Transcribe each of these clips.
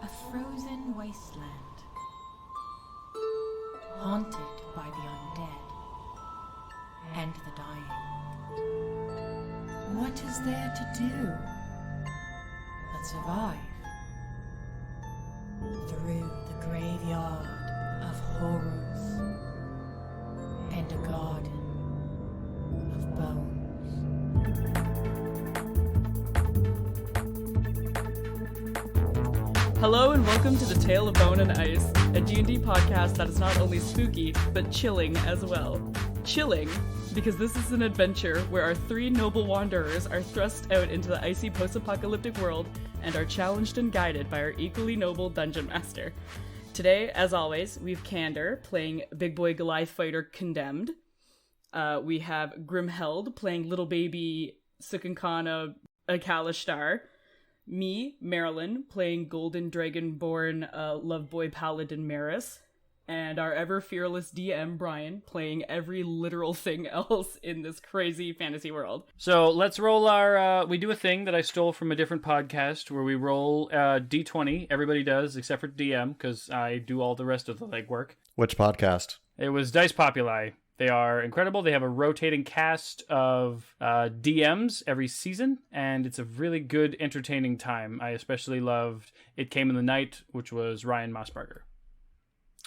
A frozen wasteland, haunted by the undead and the dying. What is there to do but survive through the graveyard of horrors and a garden of bones? Hello and welcome to the Tale of Bone and Ice, a D&D podcast that is not only spooky, but chilling as well. Chilling, because this is an adventure where our three noble wanderers are thrust out into the icy post-apocalyptic world and are challenged and guided by our equally noble dungeon master. Today, as always, we've Candor playing Big Boy Goliath Fighter Condemned. We have Grimhilde playing Little Baby Cukunkana Kalishtar. Me, Marilyn, playing Golden Dragonborn Love Boy Paladin Meris. And our ever-fearless DM, Brian, playing every literal thing else in this crazy fantasy world. So let's roll our, we do a thing that I stole from a different podcast where we roll D20. Everybody does, except for DM, because I do all the rest of the legwork. Which podcast? It was Dice Populi. They are incredible. They have a rotating cast of DMs every season, and it's a really good, entertaining time. I especially loved It Came in the Night, which was Ryan Mossberger.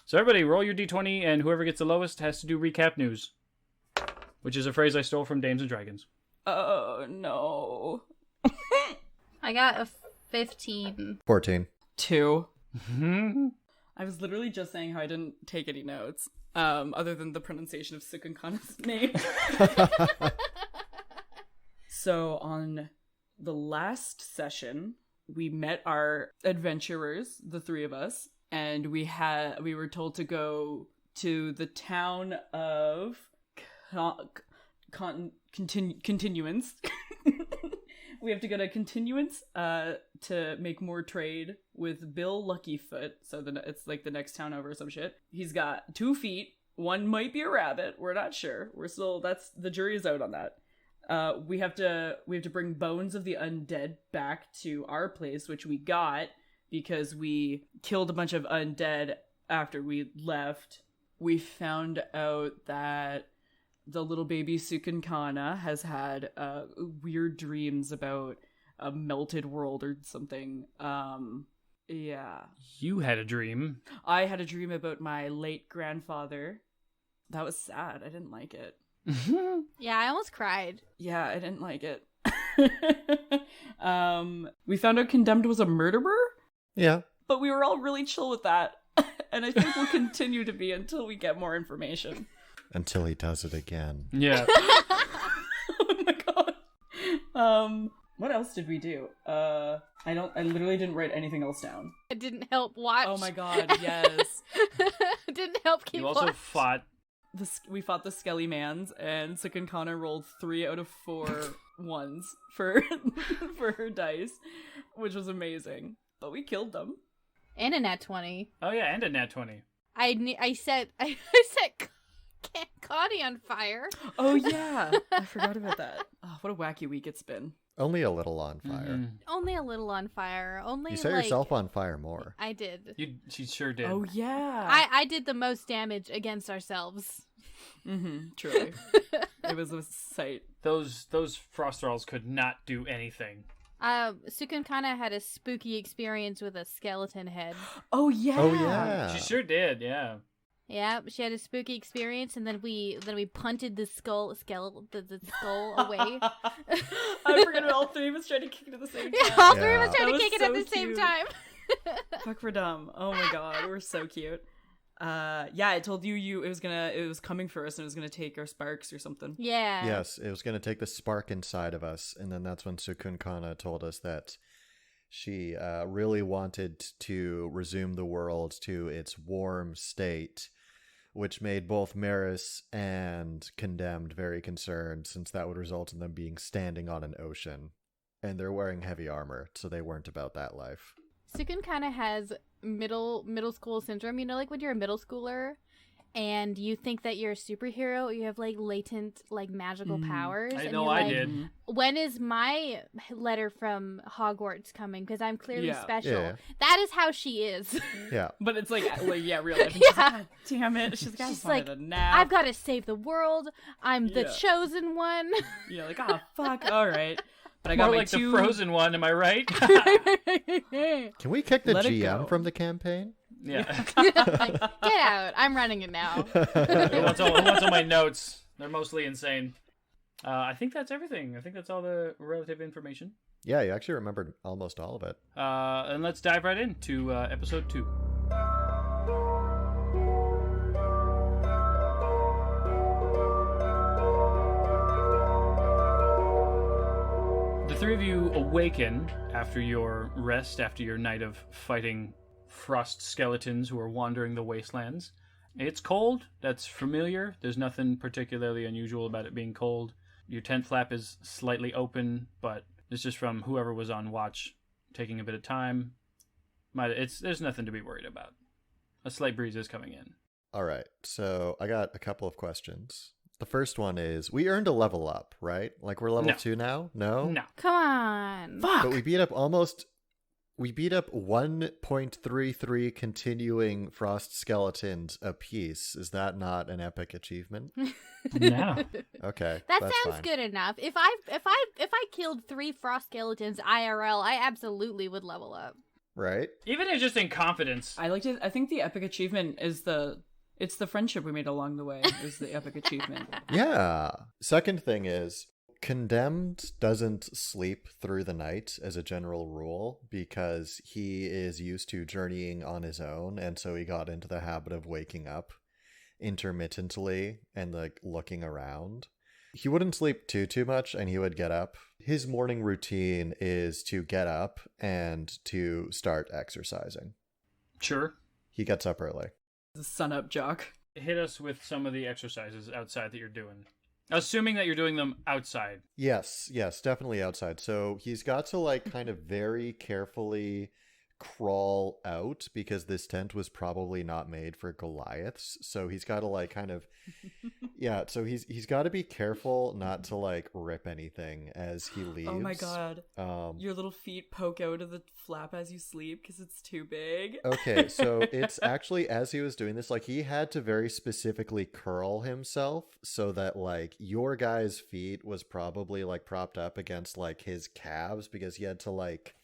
So everybody, roll your D20, and whoever gets the lowest has to do recap news, which is a phrase I stole from Dames and Dragons. Oh, no. I got a 15. 14. 2. I was literally just saying how I didn't take any notes, other than the pronunciation of Cukunkana's name. So on the last session, we met our adventurers, the three of us, and we were told to go to the town of Continuance. We have to go to Continuance to make more trade with Bill Luckyfoot. So it's like the next town over or some shit. He's got 2 feet. One might be a rabbit. We're not sure. The jury is out on that. We have to bring bones of the undead back to our place, which we got because we killed a bunch of undead after we left. We found out that the little baby Cukunkana has had weird dreams about a melted world or something. Yeah. You had a dream. I had a dream about my late grandfather. That was sad. I didn't like it. Yeah, I almost cried. Yeah, I didn't like it. We found out Condemned was a murderer. Yeah. But we were all really chill with that. And I think we'll continue to be until we get more information. Until he does it again. Yeah. Oh my god. What else did we do? I literally didn't write anything else down. It didn't help watch. Oh my god, yes. It didn't help keep You also watch. fought. We fought the Skelly Mans, and Cukunkana rolled 3 out of 4 ones for her dice, which was amazing. But we killed them. And a nat 20. Oh yeah, and a nat 20. I set Connie on fire. Oh yeah, I forgot about that. Oh, what a wacky week it's been. Only a little on fire. Mm-hmm. Only a little on fire. Only You set yourself on fire more. I did. She sure did. Oh yeah. I did the most damage against ourselves. Truly. It was a sight. Those frost thralls could not do anything. Cukunkana had a spooky experience with a skeleton head. Oh yeah. Oh yeah. She sure did, yeah. Yeah, she had a spooky experience, and then we punted the skull away. I forgot all 3 of us tried to kick it at the same time. Yeah, all 3 of us tried That to was kick it so at the same cute. time. Fuck, we're dumb. Oh my god, we're so cute. Yeah, I told you it was coming for us and it was gonna take our sparks or something. Yeah. Yes, it was going to take the spark inside of us. And then that's when Cukunkana told us that she really wanted to resume the world to its warm state, which made both Meris and Condemned very concerned, since that would result in them being standing on an ocean. And they're wearing heavy armor, so they weren't about that life. Cukunkana has middle school syndrome. You know, like when you're a middle schooler and you think that you're a superhero, or you have like latent like magical powers. I and know you're I like, did. When is my letter from Hogwarts coming? Because I'm clearly Yeah. special. Yeah. That is how she is. Yeah. But it's like yeah, real life. And she's like, Yeah. God damn it. She's got She's to like, a nap. I've got to save the world. I'm the Yeah. chosen one. Yeah, like, oh, fuck. All right. But I got More my like two... the Frozen one, am I right? Can we kick the Let it GM go. from the campaign? Yeah. Like, get out. I'm running it now. Who wants all my notes? They're mostly insane. I think that's everything. I think that's all the relative information. Yeah, you actually remembered almost all of it. And let's dive right into episode 2. The three of you awaken after your rest, after your night of fighting frost skeletons who are wandering the wastelands. It's cold. That's familiar. There's nothing particularly unusual about it being cold. Your tent flap is slightly open, but it's just from whoever was on watch taking a bit of time. There's nothing to be worried about. A slight breeze is coming in. All right, so I got a couple of questions. The first one is, we earned a level up, right? Like we're level No. 2 now? No? No. Come on. But we beat up 1.33 continuing frost skeletons apiece. Is that not an epic achievement? No. Okay. That that's sounds fine. good enough. If I killed 3 frost skeletons IRL, I absolutely would level up. Right? Even just in confidence. I think the epic achievement is it's the friendship we made along the way is the epic achievement. Yeah. Second thing is, Condemned doesn't sleep through the night as a general rule because he is used to journeying on his own, and so he got into the habit of waking up intermittently and like looking around. He wouldn't sleep too much, and he would get up. His morning routine is to get up and to start exercising. Sure. He gets up early. The sun-up jock. Hit us with some of the exercises outside that you're doing. Assuming that you're doing them outside. Yes, definitely outside. So he's got to like kind of very carefully crawl out because this tent was probably not made for Goliaths. So he's got to like kind of so he's got to be careful not to like rip anything as he leaves. Oh my god. Your little feet poke out of the flap as you sleep because it's too big. Okay, so it's actually, as he was doing this, like he had to very specifically curl himself so that like your guy's feet was probably like propped up against like his calves because he had to like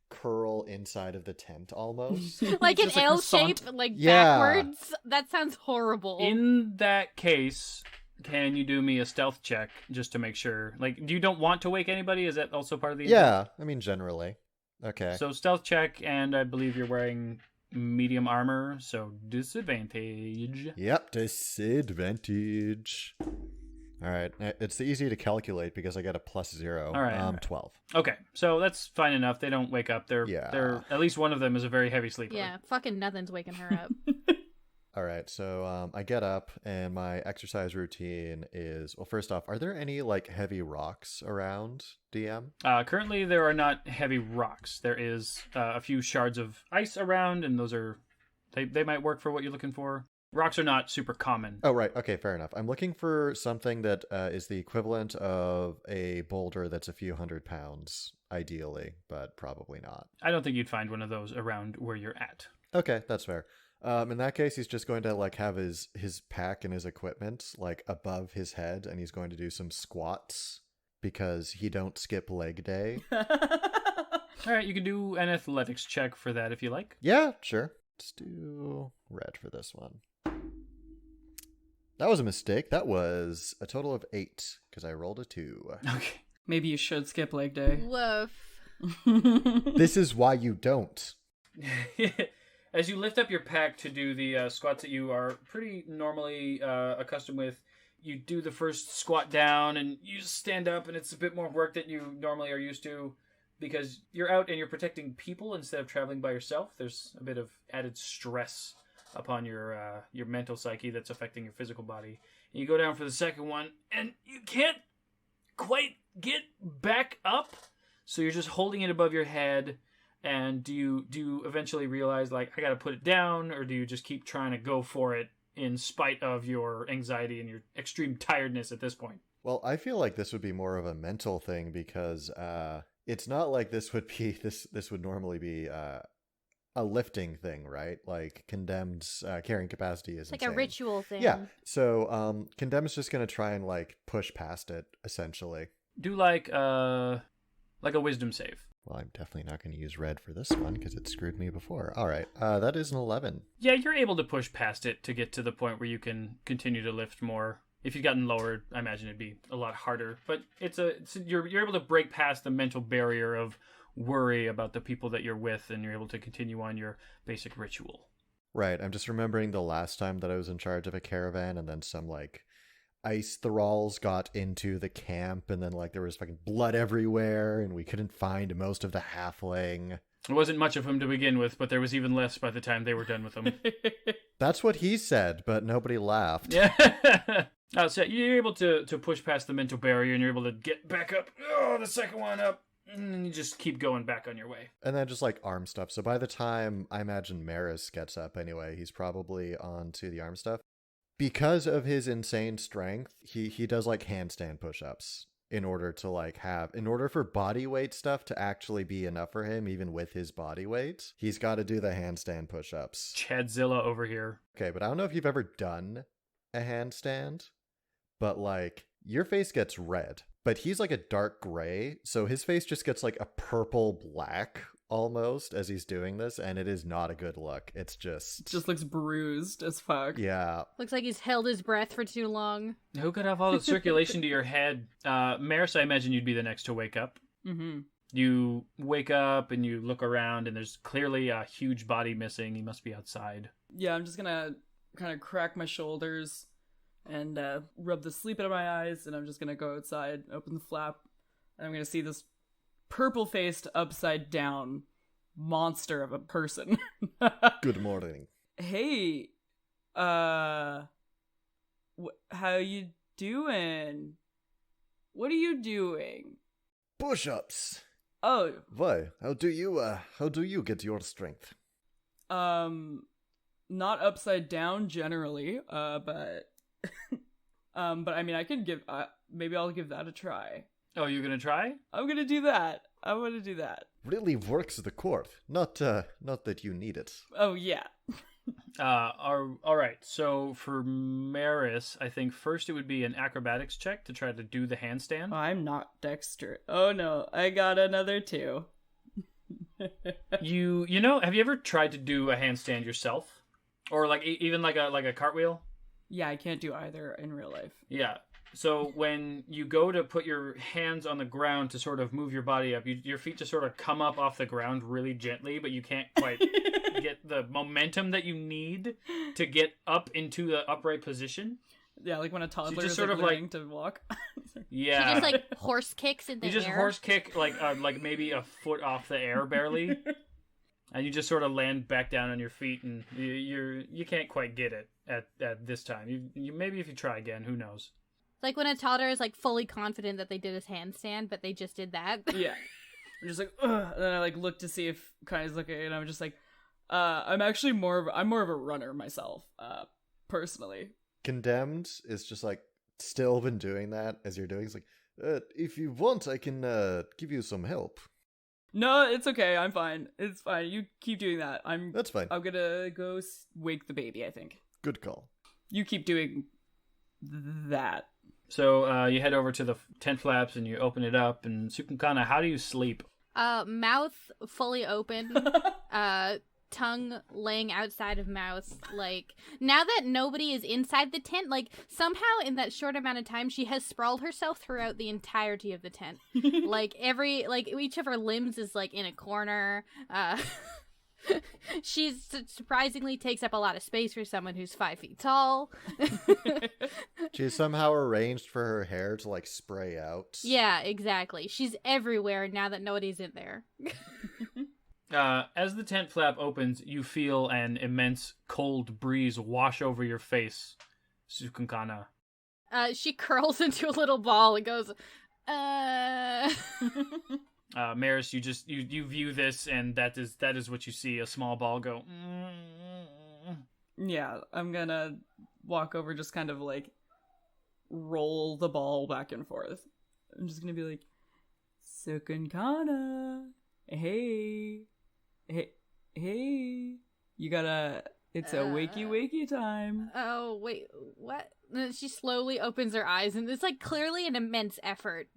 curl inside of the tent almost. Like an Just like L croissant. shape, like Yeah. backwards. That sounds horrible. In that case, can you do me a stealth check just to make sure? Like, you don't want to wake anybody? Is that also part of the... Yeah, I mean generally. Okay. So stealth check, and I believe you're wearing medium armor, so disadvantage. Yep, disadvantage. All right, it's easy to calculate because I get a +0. All right. 12. Okay, so that's fine enough. They don't wake up. They're at least one of them is a very heavy sleeper. Yeah, fucking nothing's waking her up. All right, so I get up and my exercise routine is, well, first off, are there any like heavy rocks around, DM? Currently, there are not heavy rocks. There is a few shards of ice around, and those are they might work for what you're looking for. Rocks are not super common. Oh, right. Okay, fair enough. I'm looking for something that is the equivalent of a boulder that's a few hundred pounds, ideally, but probably not. I don't think you'd find one of those around where you're at. Okay, that's fair. In that case, he's just going to like have his pack and his equipment like above his head, and he's going to do some squats because he don't skip leg day. All right, you can do an athletics check for that if you like. Yeah, sure. Let's do red for this one. That was a mistake. That was a total of 8 because I rolled a 2. Okay. Maybe you should skip leg day. Woof. This is why you don't. As you lift up your pack to do the squats that you are pretty normally accustomed with, you do the first squat down and you stand up, and it's a bit more work that you normally are used to because you're out and you're protecting people instead of traveling by yourself. There's a bit of added stress upon your mental psyche that's affecting your physical body. And you go down for the second one, and you can't quite get back up, so you're just holding it above your head. And do you eventually realize, like, I gotta put it down, or do you just keep trying to go for it in spite of your anxiety and your extreme tiredness at this point. Well, I feel like this would be more of a mental thing because it's not like this would be this would normally be a lifting thing, right? Like Condemned's carrying capacity is It's like insane. a ritual thing. Yeah. So Condemned's just gonna try and like push past it essentially. Do like a wisdom save. Well, I'm definitely not going to use red for this one because it screwed me before. All right, that is an 11. Yeah, you're able to push past it to get to the point where you can continue to lift more. If you'd gotten lower, I imagine it'd be a lot harder. But you're able to break past the mental barrier of worry about the people that you're with, and you're able to continue on your basic ritual. Right. I'm just remembering the last time that I was in charge of a caravan, and then some like ice thralls got into the camp, and then like there was fucking blood everywhere, and we couldn't find most of the halfling. It wasn't much of him to begin with, but there was even less by the time they were done with him. That's what he said, but nobody laughed. Yeah. So you're able to push past the mental barrier, and you're able to get back up. Oh, the second one up. And then you just keep going back on your way. And then just like arm stuff. So by the time I imagine Meris gets up anyway, he's probably on to the arm stuff. Because of his insane strength, he does like handstand push-ups in order for body weight stuff to actually be enough for him, even with his body weight. He's got to do the handstand push-ups. Chadzilla over here. Okay, but I don't know if you've ever done a handstand, but like your face gets red. But he's like a dark gray, so his face just gets like a purple black almost as he's doing this, and it is not a good look. It just looks bruised as fuck. Yeah. Looks like he's held his breath for too long. Who could have all the circulation to your head? Maris, I imagine you'd be the next to wake up. Mm-hmm. You wake up and you look around, and there's clearly a huge body missing. He must be outside. Yeah, I'm just gonna kind of crack my shoulders and rub the sleep out of my eyes, and I'm just gonna go outside, open the flap, and I'm gonna see this purple-faced, upside-down monster of a person. Good morning. Hey, how you doing? What are you doing? Push-ups. Oh, Why? How do you get your strength? not upside down generally, but I mean, I can give, maybe I'll give that a try. Oh, you're gonna try? I'm gonna do that. I'm gonna do that. Really works the core. Not that you need it. Oh, yeah. All right. So for Meris, I think first it would be an acrobatics check to try to do the handstand. I'm not dexterous. Oh, no. I got another 2. You know, have you ever tried to do a handstand yourself, or like even like a cartwheel? Yeah, I can't do either in real life. Yeah. So when you go to put your hands on the ground to sort of move your body up, your feet just sort of come up off the ground really gently, but you can't quite get the momentum that you need to get up into the upright position. Yeah, like when a toddler just is sort like of learning to walk. Yeah. She just like horse kicks in the You just air. horse kick like maybe a foot off the air barely, and you just sort of land back down on your feet, and you can't quite get it at this time. You maybe if you try again, who knows? Like when a toddler is like fully confident that they did his handstand, but they just did that. Yeah. I'm just like, ugh. And then I like look to see if Kai's looking, and I'm just like, I'm actually more of a runner myself, personally. Condemned is just like still been doing that as you're doing. It's like, if you want, I can give you some help. No, it's okay. I'm fine. It's fine. You keep doing that. That's fine. I'm gonna go wake the baby, I think. Good call. You keep doing that. So you head over to the tent flaps and you open it up. And Cukunkana, how do you sleep? Mouth fully open, tongue laying outside of mouth. Like, now that nobody is inside the tent, like, somehow in that short amount of time, she has sprawled herself throughout the entirety of the tent. Like, each of her limbs is, like, in a corner. She surprisingly takes up a lot of space for someone who's 5 feet tall. She's somehow arranged for her hair to like spray out. Yeah, exactly. She's everywhere now that nobody's in there. As the tent flap opens, you feel an immense cold breeze wash over your face, Cukunkana. She curls into a little ball and goes, Meris, you view this, and that is what you see, a small ball go. Yeah, I'm gonna walk over, just kind of like roll the ball back and forth. I'm just gonna be like, Cukunkana, hey, you gotta, it's a wakey time. Oh, wait, what? And then she slowly opens her eyes, and it's, like, clearly an immense effort.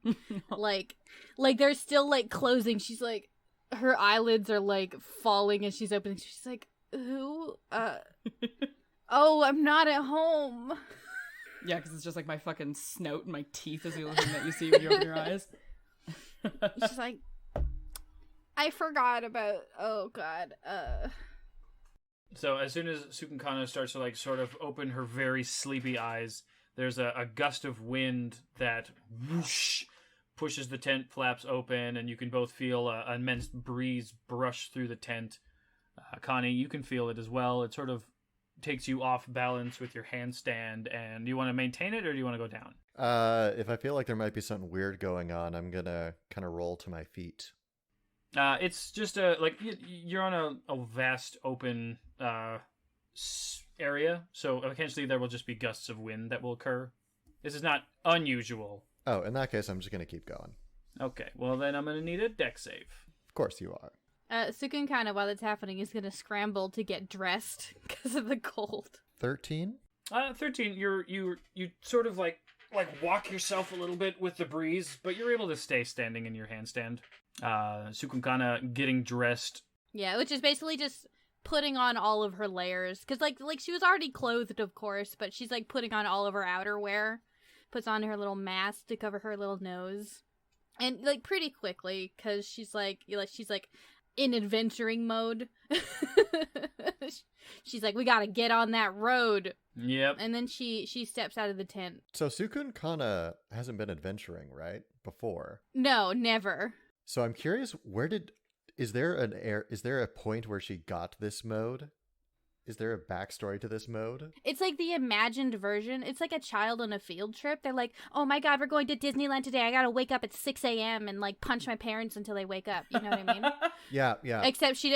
like, they're still, like, closing. She's, like, her eyelids are, like, falling as she's opening. She's like, who? Oh, I'm not at home. Yeah, because it's just, like, my fucking snout and my teeth is the only thing that you see when you open your eyes. She's like, I forgot about, oh, God, So as soon as Cukunkana starts to like sort of open her very sleepy eyes, there's a gust of wind that whoosh pushes the tent flaps open, and you can both feel an immense breeze brush through the tent. Connie, you can feel it as well. It sort of takes you off balance with your handstand, and do you want to maintain it or do you want to go down? If I feel like there might be something weird going on, I'm gonna kind of roll to my feet. It's just you're on a vast open area, so occasionally there will just be gusts of wind that will occur. This is not unusual. Oh, in that case, I'm just gonna keep going. Okay, well then I'm gonna need a deck save. Of course you are. Cukunkana, while it's happening, is gonna scramble to get dressed because of the cold. 13? 13. You sort of like walk yourself a little bit with the breeze, but you're able to stay standing in your handstand. Cukunkana getting dressed. Yeah, which is basically just putting on all of her layers, because like she was already clothed, of course, but she's like putting on all of her outerwear, puts on her little mask to cover her little nose, and like pretty quickly, because she's like in adventuring mode. She's like, we gotta get on that road. Yep. And then she steps out of the tent. So Cukunkana hasn't been adventuring, right? Before. No, never. So I'm curious, is there a point where she got this mode? Is there a backstory to this mode? It's like the imagined version. It's like a child on a field trip. They're like, oh my god, we're going to Disneyland today. I gotta wake up at 6 a.m. and like punch my parents until they wake up. You know what I mean? Yeah. Except she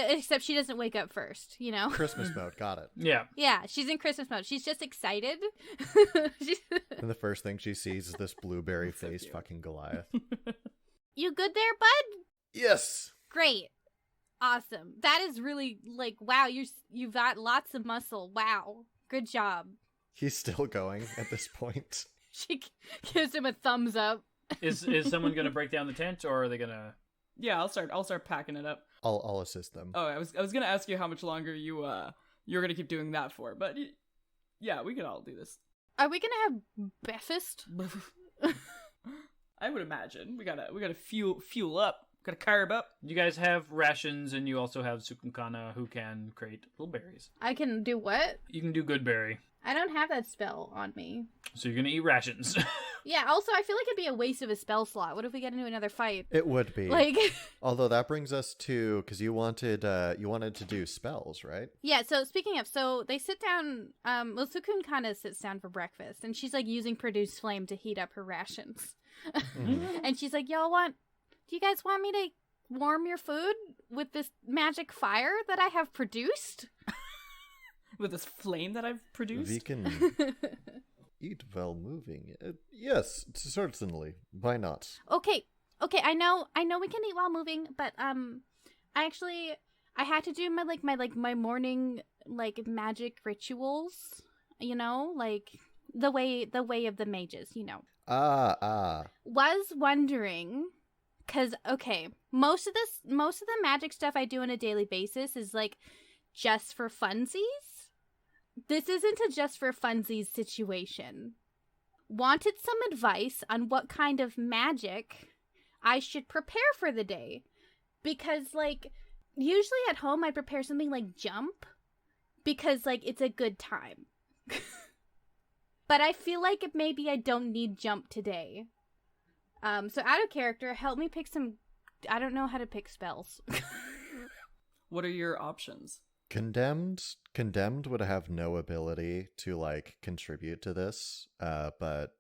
doesn't wake up first, you know? Christmas mode, got it. Yeah. Yeah, she's in Christmas mode. She's just excited. And the first thing she sees is this blueberry-faced fucking Goliath. You good there, bud? Yes! Great. Awesome. That is really, like, wow, you've got lots of muscle. Wow. Good job. He's still going at this point. She gives him a thumbs up. Is someone gonna break down the tent, or are they gonna? Yeah, I'll start packing it up. I'll assist them. Oh, I was gonna ask you how much longer you're gonna keep doing that for, but yeah, we can all do this. Are we gonna have breakfast? I would imagine we gotta fuel up. Gotta carb up. You guys have rations, and you also have Cukunkana, who can create little berries. I can do what? You can do good berry. I don't have that spell on me. So you're gonna eat rations. Yeah, also, I feel like it'd be a waste of a spell slot. What if we get into another fight? It would be. Like, although that brings us to, because you wanted to do spells, right? yeah, so speaking of, so they sit down, Cukunkana sits down for breakfast, and she's like using Produce Flame to heat up her rations. Mm-hmm. And she's like, do you guys want me to warm your food with this magic fire that I have produced? With this flame that I've produced? We can eat while moving. Yes, certainly. Why not? Okay, I know we can eat while moving, but I had to do my morning like magic rituals, you know, like the way of the mages, you know. Was wondering, cuz okay, most of the magic stuff I do on a daily basis is like just for funsies. This isn't a just for funsies situation. Wanted some advice on what kind of magic I should prepare for the day. Because, like, usually at home I prepare something like jump. Because, like, it's a good time. But I feel like maybe I don't need jump today. So out of character, help me pick some... I don't know how to pick spells. What are your options? Condemned would have no ability to like contribute to this, but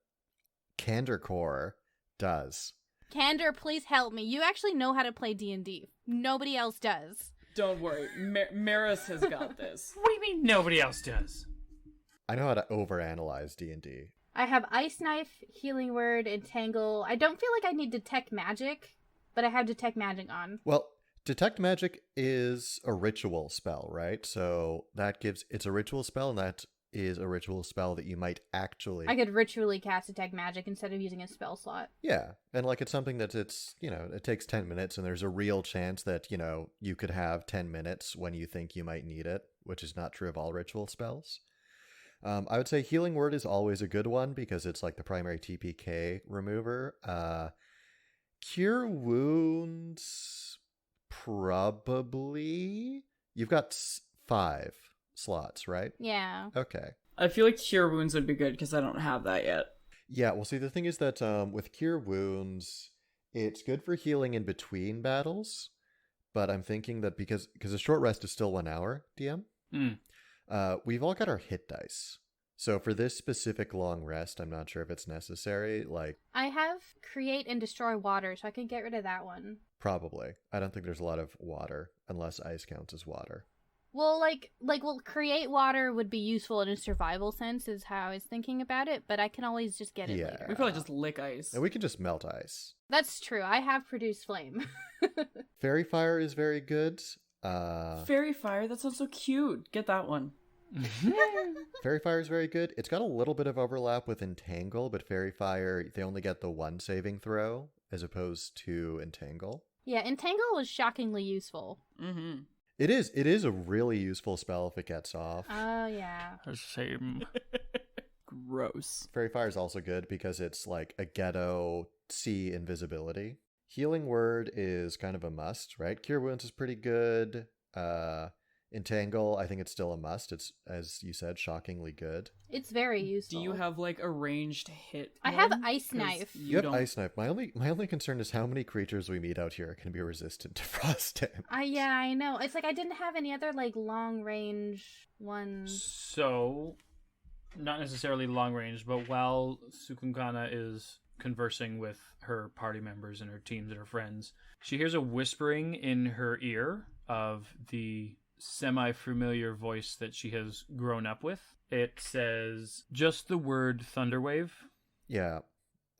CandorCore does. Candor, please help me. You actually know how to play D&D. Nobody else does. Don't worry, Meris has got this. What do you mean nobody else does? I know how to overanalyze D&D. I have Ice Knife, Healing Word, Entangle. I don't feel like I need Detect Magic, but I have Detect Magic on. Well, Detect Magic is a ritual spell, right? So it's a ritual spell, and that is a ritual spell that you might actually... I could ritually cast Detect Magic instead of using a spell slot. Yeah, and like it's something that it takes 10 minutes, and there's a real chance that, you could have 10 minutes when you think you might need it, which is not true of all ritual spells. I would say Healing Word is always a good one because it's like the primary TPK remover. Cure Wounds, probably. You've got 5 slots, right? Yeah. Okay. I feel like Cure Wounds would be good because I don't have that yet. Yeah, well, see, the thing is that with Cure Wounds, it's good for healing in between battles, but I'm thinking that because a short rest is still 1 hour, DM, we've all got our hit dice. So for this specific long rest, I'm not sure if it's necessary. Like, I have Create and Destroy Water, so I can get rid of that one. probably. I don't think there's a lot of water, unless ice counts as water. Well, Create Water would be useful in a survival sense, is how I was thinking about it, but I can always just get it Yeah. later. We probably just lick ice. And we can just melt ice. That's true. I have Produce Flame. Fairy Fire is very good. Fairy Fire, that sounds so cute. Get that one. Fairy Fire is very good. It's got a little bit of overlap with Entangle, but Fairy Fire, they only get the 1 saving throw as opposed to Entangle. Yeah, Entangle was shockingly useful. Mm-hmm. It is a really useful spell if it gets off. Oh, yeah. Same. Gross. Fairy Fire is also good because it's like a ghetto sea invisibility. Healing Word is kind of a must, right? Cure Wounds is pretty good. Entangle, I think it's still a must. It's, as you said, shockingly good. It's very useful. Do you have like a ranged hit? I have one? Ice 'Cause Knife. You have don't- Ice Knife. My only concern is how many creatures we meet out here can be resistant to frost damage. Yeah, I know. It's like I didn't have any other like long range ones. So, not necessarily long range, but while Cukunkana is conversing with her party members and her teams and her friends, she hears a whispering in her ear of the semi-familiar voice that she has grown up with. It says just the word Thunderwave. Yeah,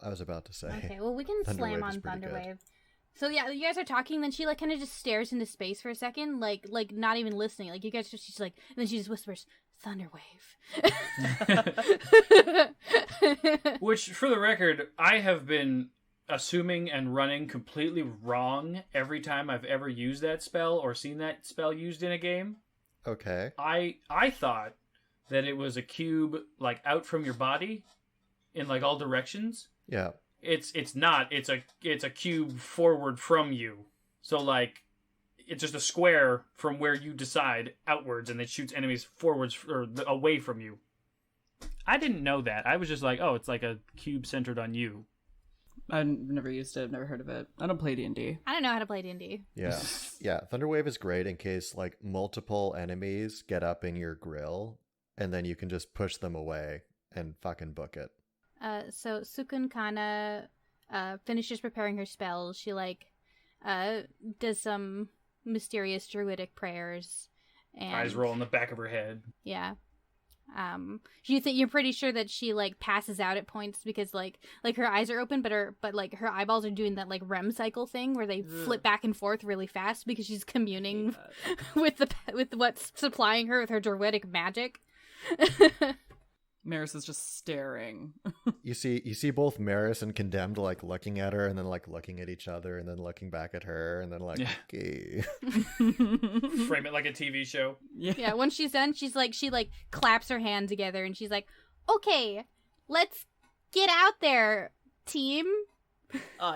I was about to say. Okay, well we can slam Thunderwave is on pretty good. Thunderwave. So yeah, you guys are talking, then she like kind of just stares into space for a second, like not even listening. Like you guys just, she's like, and then she just whispers, Thunderwave. Which, for the record, I have been assuming and running completely wrong every time I've ever used that spell or seen that spell used in a game. Okay. I thought that it was a cube like out from your body in like all directions. Yeah. It's not. It's a cube forward from you. So like it's just a square from where you decide outwards, and it shoots enemies forwards or away from you. I didn't know that. I was just like, oh, it's like a cube centered on you. I've never used it. I've never heard of it. I don't play D&D. I don't know how to play D&D. Yeah. Yeah. Thunderwave is great in case like multiple enemies get up in your grill, and then you can just push them away and fucking book it. So Cukunkana finishes preparing her spells. She does some mysterious druidic prayers. And Eyes roll in the back of her head. yeah. You're pretty sure that she like passes out at points because like her eyes are open, but her eyeballs are doing that like REM cycle thing where they flip back and forth really fast because she's communing with what's supplying her with her druidic magic. Meris is just staring. You see both Meris and Condemned like looking at her and then like looking at each other and then looking back at her and then like, okay. Frame it like a TV show. Yeah, when she's done, she claps her hand together and she's like, "Okay, let's get out there, team."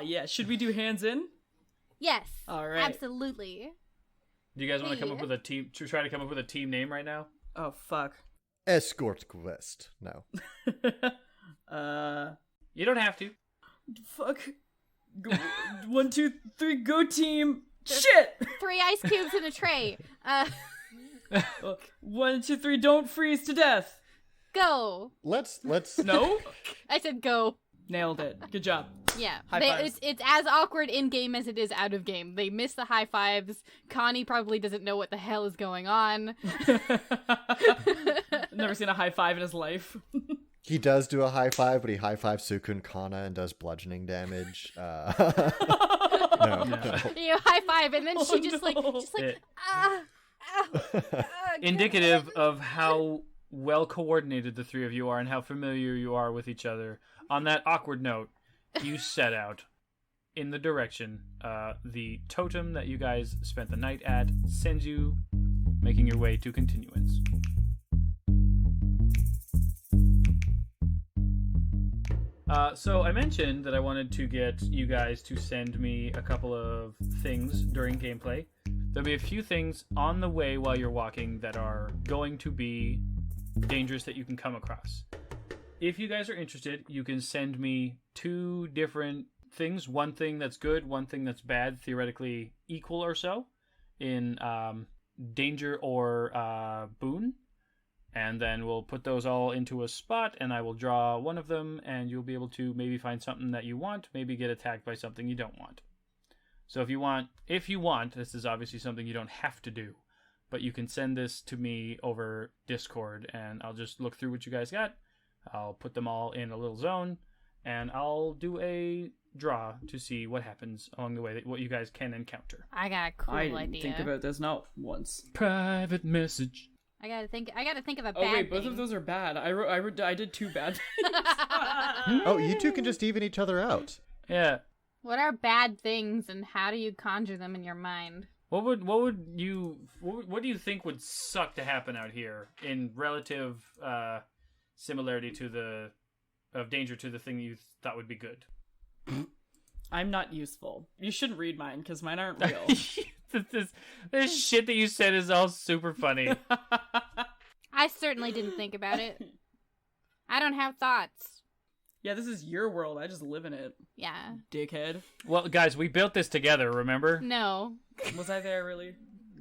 Yeah. Should we do hands in? Yes. All right. Absolutely. Do you guys want to come Hey. up with a team? To try to come up with a team name right now? Oh, fuck. Escort quest. No. You don't have to. Fuck. Go, 1, 2, 3, go team. Shit. 3 ice cubes in a tray. 1, 2, 3, don't freeze to death. Go. Let's No? I said go. Nailed it. Good job. Yeah, High fives. it's as awkward in game as it is out of game. They miss the high fives. Connie probably doesn't know what the hell is going on. Never seen a high five in his life. He does do a high five, but he high fives Cukunkana and does bludgeoning damage. No. You high five, and then she just like Indicative of how well coordinated the three of you are and how familiar you are with each other. On that awkward note, you set out in the direction the totem that you guys spent the night at sends you, making your way to continuance. So I mentioned that I wanted to get you guys to send me a couple of things during gameplay. There'll be a few things on the way while you're walking that are going to be dangerous that you can come across. If you guys are interested, you can send me 2 different things. One thing that's good, one thing that's bad, theoretically equal or so, in danger or boon. And then we'll put those all into a spot, and I will draw one of them, and you'll be able to maybe find something that you want, maybe get attacked by something you don't want. So if you want, this is obviously something you don't have to do, but you can send this to me over Discord, and I'll just look through what you guys got. I'll put them all in a little zone, and I'll do a draw to see what happens along the way, what you guys can encounter. I got a cool I didn't idea. think about this not once. Private message. I gotta think of a bad Oh wait, both thing. of those are bad. I did 2 bad things. Oh, you two can just even each other out. Yeah. What are bad things, and how do you conjure them in your mind? What do you think would suck to happen out here in relative similarity to of danger to the thing you thought would be good? I'm not useful. You shouldn't read mine because mine aren't real. this shit that you said is all super funny. I certainly didn't think about it. I don't have thoughts. Yeah, this is your world. I just live in it. Yeah. Dickhead. Well, guys, we built this together, remember? No. Was I there really?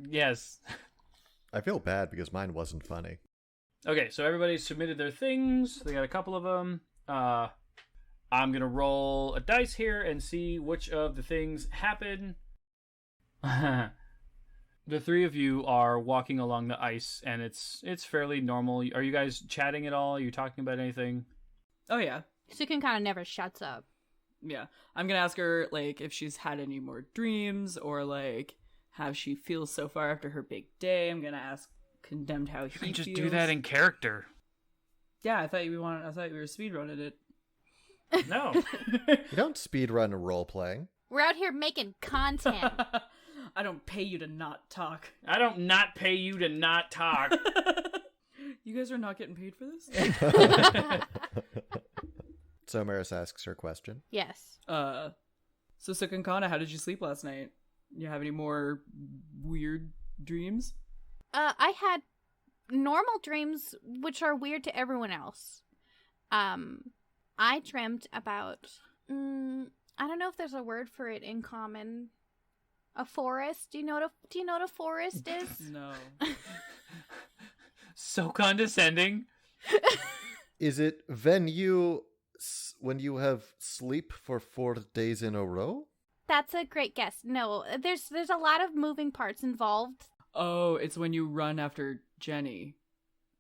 Yes. I feel bad because mine wasn't funny. Okay, so everybody submitted their things. They got a couple of them. I'm going to roll a dice here and see which of the things happen. The three of you are walking along the ice, and it's fairly normal. Are you guys chatting at all? Are you talking about anything? Oh yeah. Cukunkana never shuts up. Yeah. I'm gonna ask her, like, if she's had any more dreams, or, like, how she feels so far after her big day. I'm gonna ask Condemned how he You can just feels. do that in character. Yeah, I thought we were speedrunning it. No. You don't speedrun role playing. We're out here making content. I don't pay you to not talk. I don't not pay you to not talk. You guys are not getting paid for this? So Meris asks her question. Yes. So Cukunkana, how did you sleep last night? You have any more weird dreams? I had normal dreams, which are weird to everyone else. I dreamt about, I don't know if there's a word for it in common. A forest. Do you know what a forest is? No. So condescending. Is it when you have sleep for 4 days in a row? That's a great guess. No, there's a lot of moving parts involved. Oh, it's when you run after Jenny,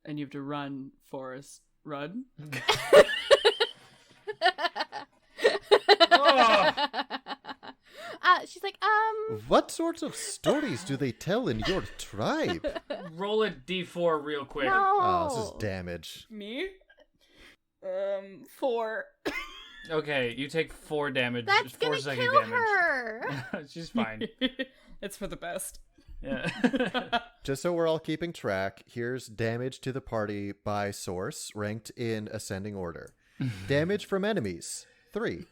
and you have to run, Forrest. Run? She's like, What sorts of stories do they tell in your tribe? Roll a d4 real quick. no. Oh, this is damage. Me? 4. Okay, you take 4 damage. That's 4 gonna second kill damage. her. She's fine. It's for the best. Yeah. Just so we're all keeping track, here's damage to the party by source, ranked in ascending order. Damage from enemies, 3.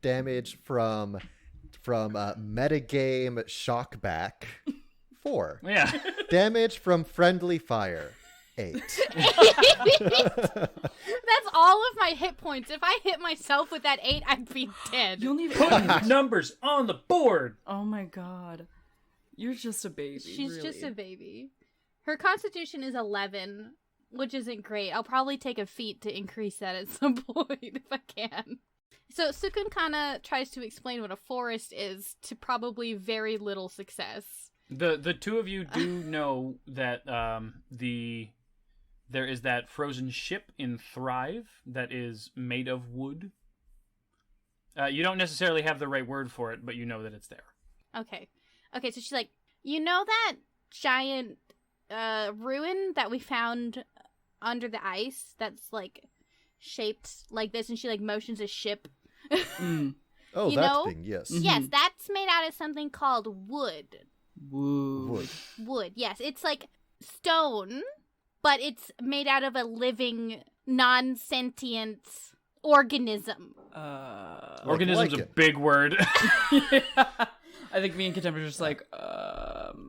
Damage from metagame shockback, 4. Yeah. Damage from friendly fire, 8. That's all of my hit points. If I hit myself with that 8, I'd be dead. You'll need Put numbers on the board. Oh my god. You're just a baby. She's really. just a baby. Her constitution is 11, which isn't great. I'll probably take a feat to increase that at some point if I can. So Cukunkana tries to explain what a forest is to probably very little success. The two of you do know that There is that frozen ship in Thrive that is made of wood. You don't necessarily have the right word for it, but you know that it's there. Okay. Okay, so she's like, you know that giant ruin that we found under the ice that's, like, shaped like this, and she, like, motions a ship? Oh, you that know? thing, yes. Yes, that's made out of something called wood. Wood. Wood, yes. It's like stone, but it's made out of a living, non-sentient organism. Organism's a big word. Yeah. I think me and Contempt are just like,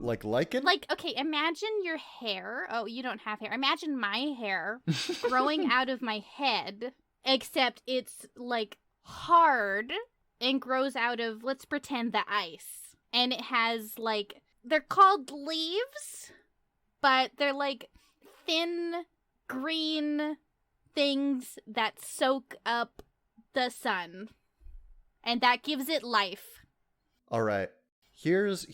Like lichen? Like, okay, imagine your hair. Oh, you don't have hair. Imagine my hair growing out of my head, except it's, like, hard and grows out of, let's pretend, the ice. And it has, like, they're called leaves, but they're, like, thin, green things that soak up the sun. And that gives it life. All right. Here's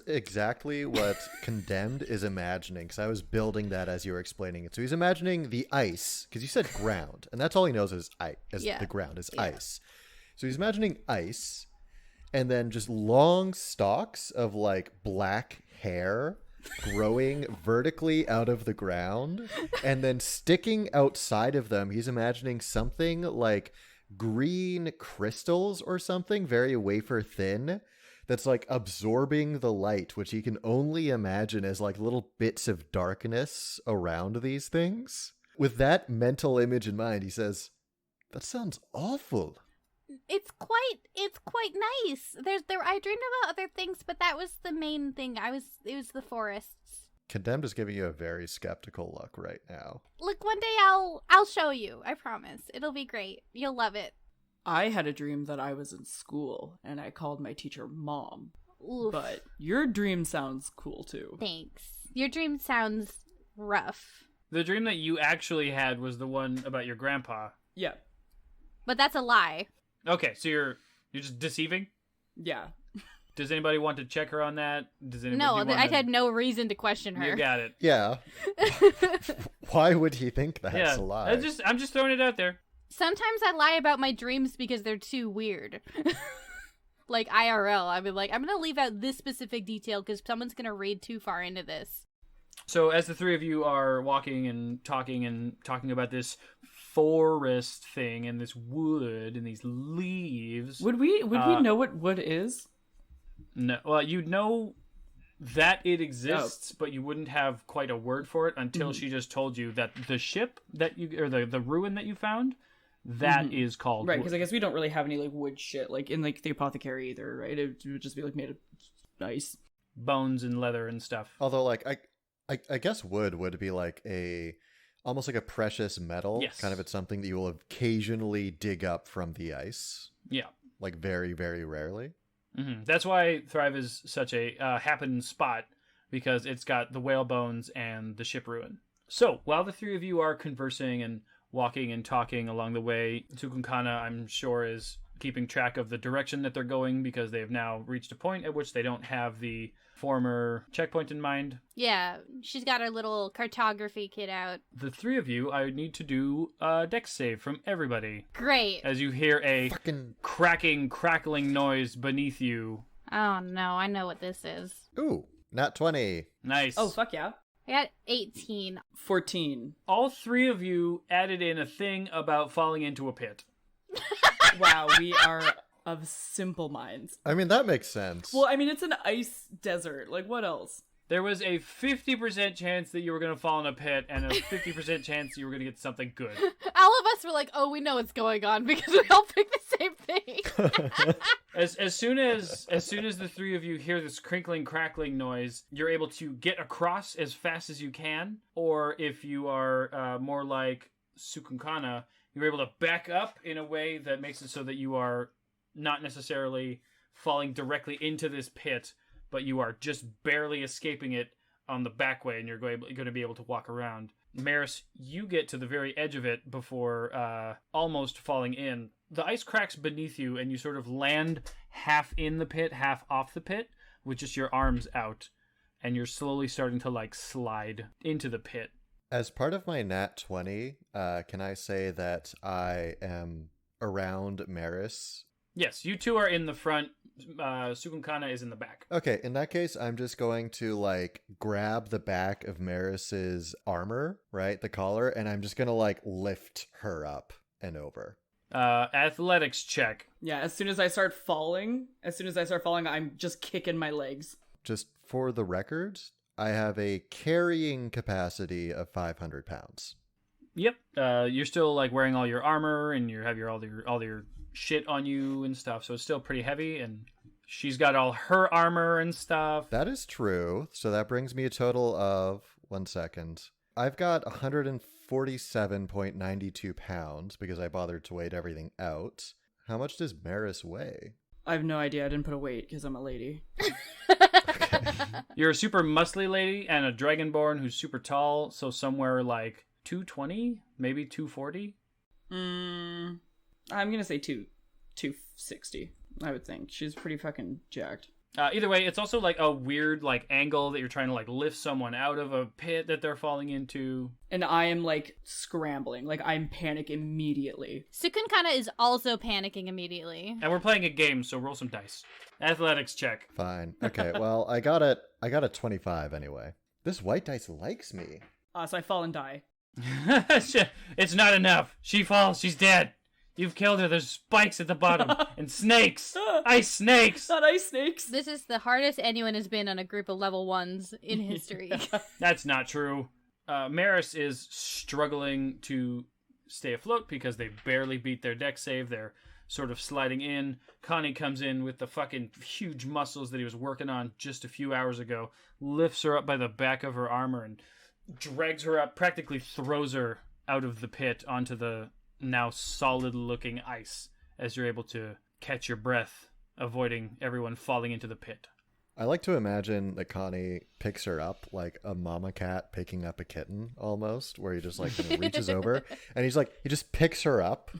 exactly what Condemned is imagining, because I was building that as you were explaining it. So he's imagining the ice, because you said ground, and that's all he knows is ice. The ground is ice. So he's imagining ice, and then just long stalks of, like, black hair growing vertically out of the ground, and then sticking outside of them, he's imagining something like green crystals or something, very wafer thin, that's, like, absorbing the light, which he can only imagine as, like, little bits of darkness around these things. With that mental image in mind, he says, that sounds awful. It's quite nice. I dreamed about other things, but that was the main thing. It was the forests. Condemned is giving you a very skeptical look right now. Look, one day I'll show you. I promise. It'll be great. You'll love it. I had a dream that I was in school and I called my teacher Mom. Oof. But your dream sounds cool too. Thanks. Your dream sounds rough. The dream that you actually had was the one about your grandpa. Yeah. But that's a lie. Okay, so you're just deceiving? Yeah. Does anybody want to check her on that? No, I had no reason to question her. You got it. Yeah. Why would he think that's a lie? I'm just throwing it out there. Sometimes I lie about my dreams because they're too weird. Like IRL, I'd be like, I'm going to leave out this specific detail because someone's going to read too far into this. So as the three of you are walking and talking about this forest thing and this wood and these leaves, Would we know what wood is? No, well, you'd know that it exists, but you wouldn't have quite a word for it until she just told you that the ship that you, or the ruin that you found, that is called Right, wood. because I guess we don't really have any, like, wood shit, like, in, like, the apothecary either, right? It would just be, like, made of ice. Bones and leather and stuff. Although, like, I guess wood would be like almost like a precious metal. Yes. Kind of, it's something that you will occasionally dig up from the ice. Yeah. Like very, very rarely. Mm-hmm. That's why Thrive is such a happening spot, because it's got the whale bones and the ship ruin. So, while the three of you are conversing and walking and talking along the way, Cukunkana, I'm sure, is keeping track of the direction that they're going, because they've now reached a point at which they don't have the former checkpoint in mind. Yeah, she's got her little cartography kit out. The three of you, I need to do a dex save from everybody. Great. As you hear a Fucking crackling noise beneath you. Oh no, I know what this is. Ooh, nat 20. Nice. Oh, fuck yeah. I got 18. 14. All three of you added in a thing about falling into a pit. Wow, we are of simple minds. I mean, that makes sense. Well, I mean, it's an ice desert. Like, what else? There was a 50% chance that you were going to fall in a pit and a 50% chance you were going to get something good. All of us were like, oh, we know what's going on because we all picked the same thing. As soon as the three of you hear this crinkling, crackling noise, you're able to get across as fast as you can. Or if you are more like Cukunkana, you're able to back up in a way that makes it so that you are not necessarily falling directly into this pit, but you are just barely escaping it on the back way, and you're going to be able to walk around. Meris, you get to the very edge of it before almost falling in. The ice cracks beneath you, and you sort of land half in the pit, half off the pit, with just your arms out, and you're slowly starting to, like, slide into the pit. As part of my nat 20, can I say that I am around Meris? Yes, you two are in the front. Cukunkana is in the back. Okay, in that case, I'm just going to, like, grab the back of Meris's armor, right? The collar, and I'm just going to, like, lift her up and over. Athletics check. Yeah, as soon as I start falling, I'm just kicking my legs. Just for the record, I have a carrying capacity of 500 pounds. Yep. You're still like wearing all your armor, and you have all your shit on you and stuff, so it's still pretty heavy. And she's got all her armor and stuff. That is true. So that brings me a total of 1 second. I've got 147.92 pounds because I bothered to weigh everything out. How much does Meris weigh? I have no idea. I didn't put a weight because I'm a lady. You're a super muscly lady and a dragonborn who's super tall, so somewhere like 220, maybe 240. I'm gonna say 260. I would think she's pretty fucking jacked. Either way, it's also like a weird like angle that you're trying to like lift someone out of a pit that they're falling into. And I am like scrambling, like I'm panic immediately. Cukunkana is also panicking immediately. And we're playing a game, so roll some dice. Athletics check. Fine. Okay, well, I got a 25 anyway. This white dice likes me. So I fall and die. It's not enough. She falls. She's dead. You've killed her. There's spikes at the bottom. And snakes. Ice snakes. Not ice snakes. This is the hardest anyone has been on a group of level 1s in history. That's not true. Meris is struggling to stay afloat because they barely beat their deck save. They're sort of sliding in. Connie comes in with the fucking huge muscles that he was working on just a few hours ago, lifts her up by the back of her armor and drags her up, practically throws her out of the pit onto the now solid-looking ice as you're able to catch your breath, avoiding everyone falling into the pit. I like to imagine that Connie picks her up like a mama cat picking up a kitten, almost, where he just like reaches over and he just picks her up,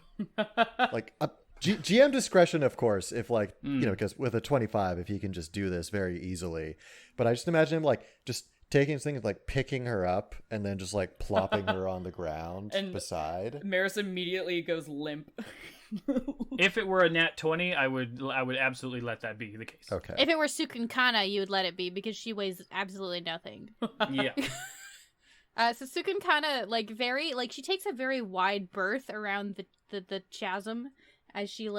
like GM discretion, of course, if like because with a 25, if he can just do this very easily. But I just imagine him like just taking his thing, like picking her up and then just like plopping her on the ground and beside. Meris immediately goes limp. If it were a nat 20, I would absolutely let that be the case. Okay. If it were Cukunkana, you would let it be because she weighs absolutely nothing. Yeah. So Cukunkana, she takes a very wide berth around the chasm as she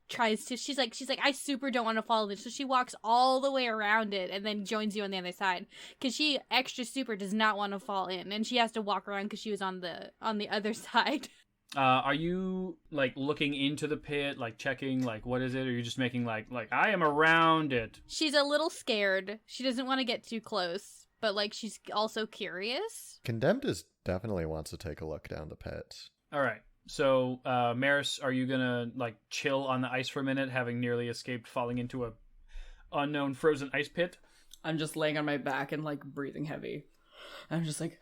she's like I super don't want to follow this, so she walks all the way around it and then joins you on the other side because she extra super does not want to fall in, and she has to walk around because she was on the other side. Are you like looking into the pit, like checking, like what is it, or are you just making like I am around it? She's a little scared. She doesn't want to get too close, but like she's also curious. Condemned definitely wants to take a look down the pit. All right. So, Meris, are you gonna like chill on the ice for a minute, having nearly escaped falling into a unknown frozen ice pit? I'm just laying on my back and like breathing heavy. I'm just like,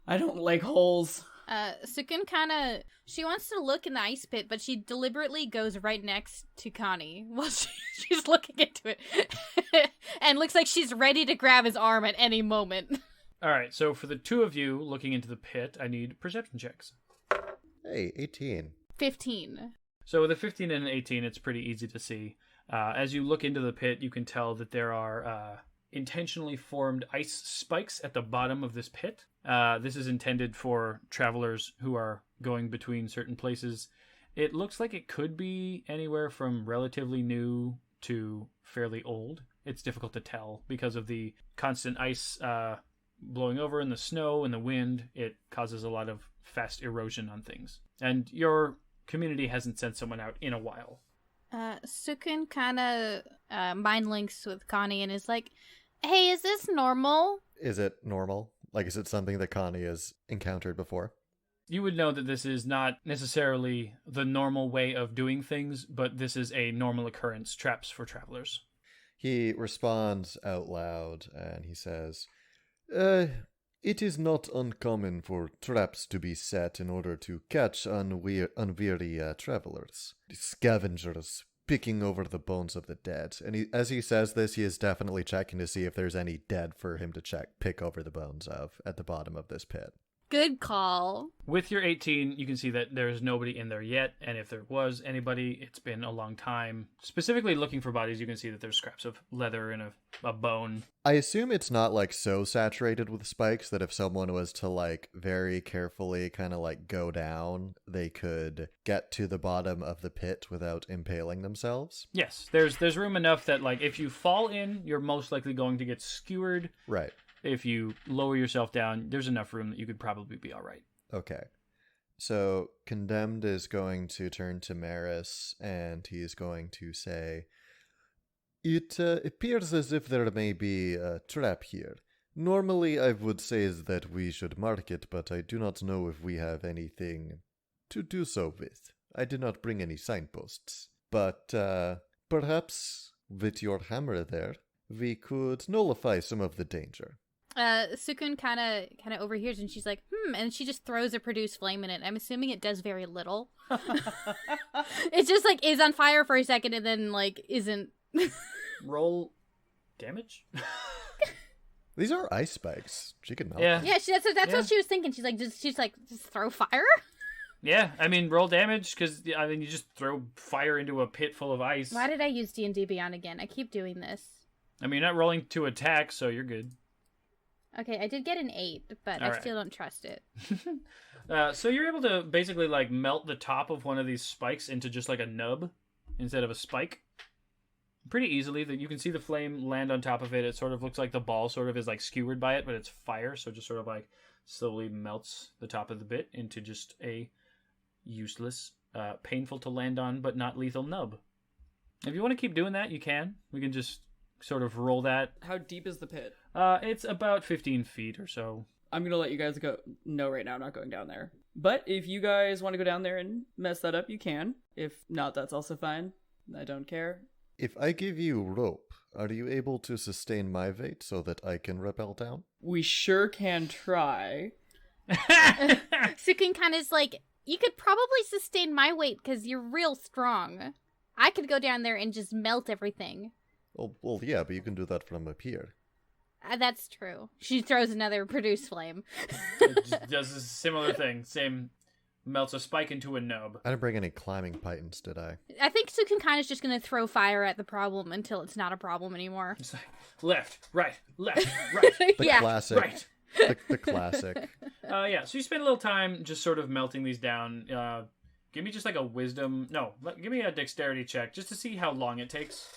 I don't like holes. Cukunkana, she wants to look in the ice pit, but she deliberately goes right next to Connie while she's looking into it, and looks like she's ready to grab his arm at any moment. All right. So, for the two of you looking into the pit, I need perception checks. Hey, 18. 15. So with a 15 and an 18, it's pretty easy to see. As you look into the pit, you can tell that there are intentionally formed ice spikes at the bottom of this pit. This is intended for travelers who are going between certain places. It looks like it could be anywhere from relatively new to fairly old. It's difficult to tell because of the constant ice blowing over and the snow and the wind. It causes a lot of fast erosion on things. And your community hasn't sent someone out in a while. Sukun kind of mind links with Connie and is like, hey, is this normal? Is it normal? Like, is it something that Connie has encountered before? You would know that this is not necessarily the normal way of doing things, but this is a normal occurrence, traps for travelers. He responds out loud and he says, it is not uncommon for traps to be set in order to catch unweary travelers. The scavengers picking over the bones of the dead. And as he says this, he is definitely checking to see if there's any dead for him to pick over the bones of at the bottom of this pit. Good call. With your 18, you can see that there's nobody in there yet, and if there was anybody, it's been a long time. Specifically looking for bodies, you can see that there's scraps of leather and a bone. I assume it's not like so saturated with spikes that if someone was to like very carefully kind of like go down, they could get to the bottom of the pit without impaling themselves. Yes, there's room enough that like if you fall in, you're most likely going to get skewered. Right. If you lower yourself down, there's enough room that you could probably be all right. Okay. So Condemned is going to turn to Meris, and he's going to say, "It appears as if there may be a trap here. Normally I would say that we should mark it, but I do not know if we have anything to do so with. I did not bring any signposts. But perhaps with your hammer there, we could nullify some of the danger." Sukun kind of overhears, and she's like, and she just throws a produce flame in it. I'm assuming it does very little. It's just like is on fire for a second and then like isn't. Roll damage? These are ice spikes. She could melt Yeah. them. Yeah, that's what she was thinking. She's like, just throw fire. Yeah, I mean, roll damage, because, I mean, you just throw fire into a pit full of ice. Why did I use D&D Beyond again? I keep doing this. I mean, you're not rolling to attack, so you're good. Okay, I did get an 8, but All I right. still don't trust it. So you're able to basically, like, melt the top of one of these spikes into just, like, a nub instead of a spike. Pretty easily. That you can see the flame land on top of it. It sort of looks like the ball sort of is, like, skewered by it, but it's fire, so it just sort of, like, slowly melts the top of the bit into just a useless, painful to land on, but not lethal nub. If you want to keep doing that, you can. We can just sort of roll that. How deep is the pit? It's about 15 feet or so. I'm gonna let you guys know right now I'm not going down there. But if you guys want to go down there and mess that up, you can. If not, that's also fine. I don't care. If I give you rope, are you able to sustain my weight so that I can rappel down? We sure can try. Sukun kind of is like, you could probably sustain my weight because you're real strong. I could go down there and just melt everything. Well, yeah, but you can do that from up here. That's true. She throws another produce flame. It just does a similar thing. Same, melts a spike into a nub. I didn't bring any climbing pythons, did I? I think Sukun kind is just going to throw fire at the problem until it's not a problem anymore. It's like, left, right. The Yeah. classic. Right. The classic. Yeah, so you spend a little time just sort of melting these down. Give me just like a wisdom... No, give me a dexterity check just to see how long it takes.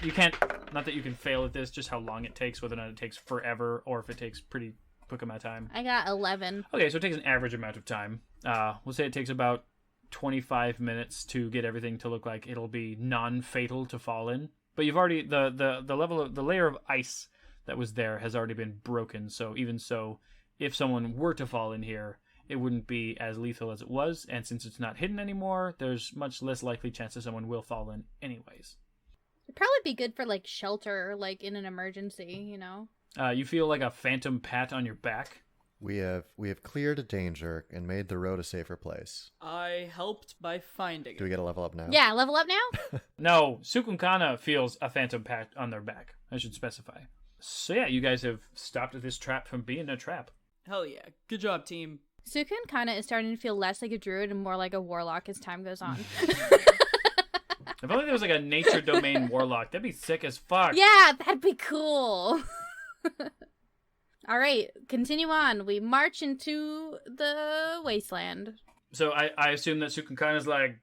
You can't... Not that you can fail at this, just how long it takes, whether or not it takes forever or if it takes pretty quick amount of time. I got 11. Okay, so it takes an average amount of time. We'll say it takes about 25 minutes to get everything to look like it'll be non-fatal to fall in. But you've already... The level of... The layer of ice that was there has already been broken, so even so, if someone were to fall in here, it wouldn't be as lethal as it was, and since it's not hidden anymore, there's much less likely chance that someone will fall in anyways. It'd probably be good for, like, shelter, like, in an emergency, you know? You feel like a phantom pat on your back. We have cleared a danger and made the road a safer place. I helped by finding Do we it. get a level up now? Yeah, level up now? No, Cukunkana feels a phantom pat on their back. I should specify. So yeah, you guys have stopped this trap from being a trap. Hell yeah. Good job, team. Sukun kind of is starting to feel less like a druid and more like a warlock as time goes on. If only there was like a nature domain warlock, that'd be sick as fuck. Yeah, that'd be cool. All right, continue on. We march into the wasteland. So I assume that Cukunkana's like,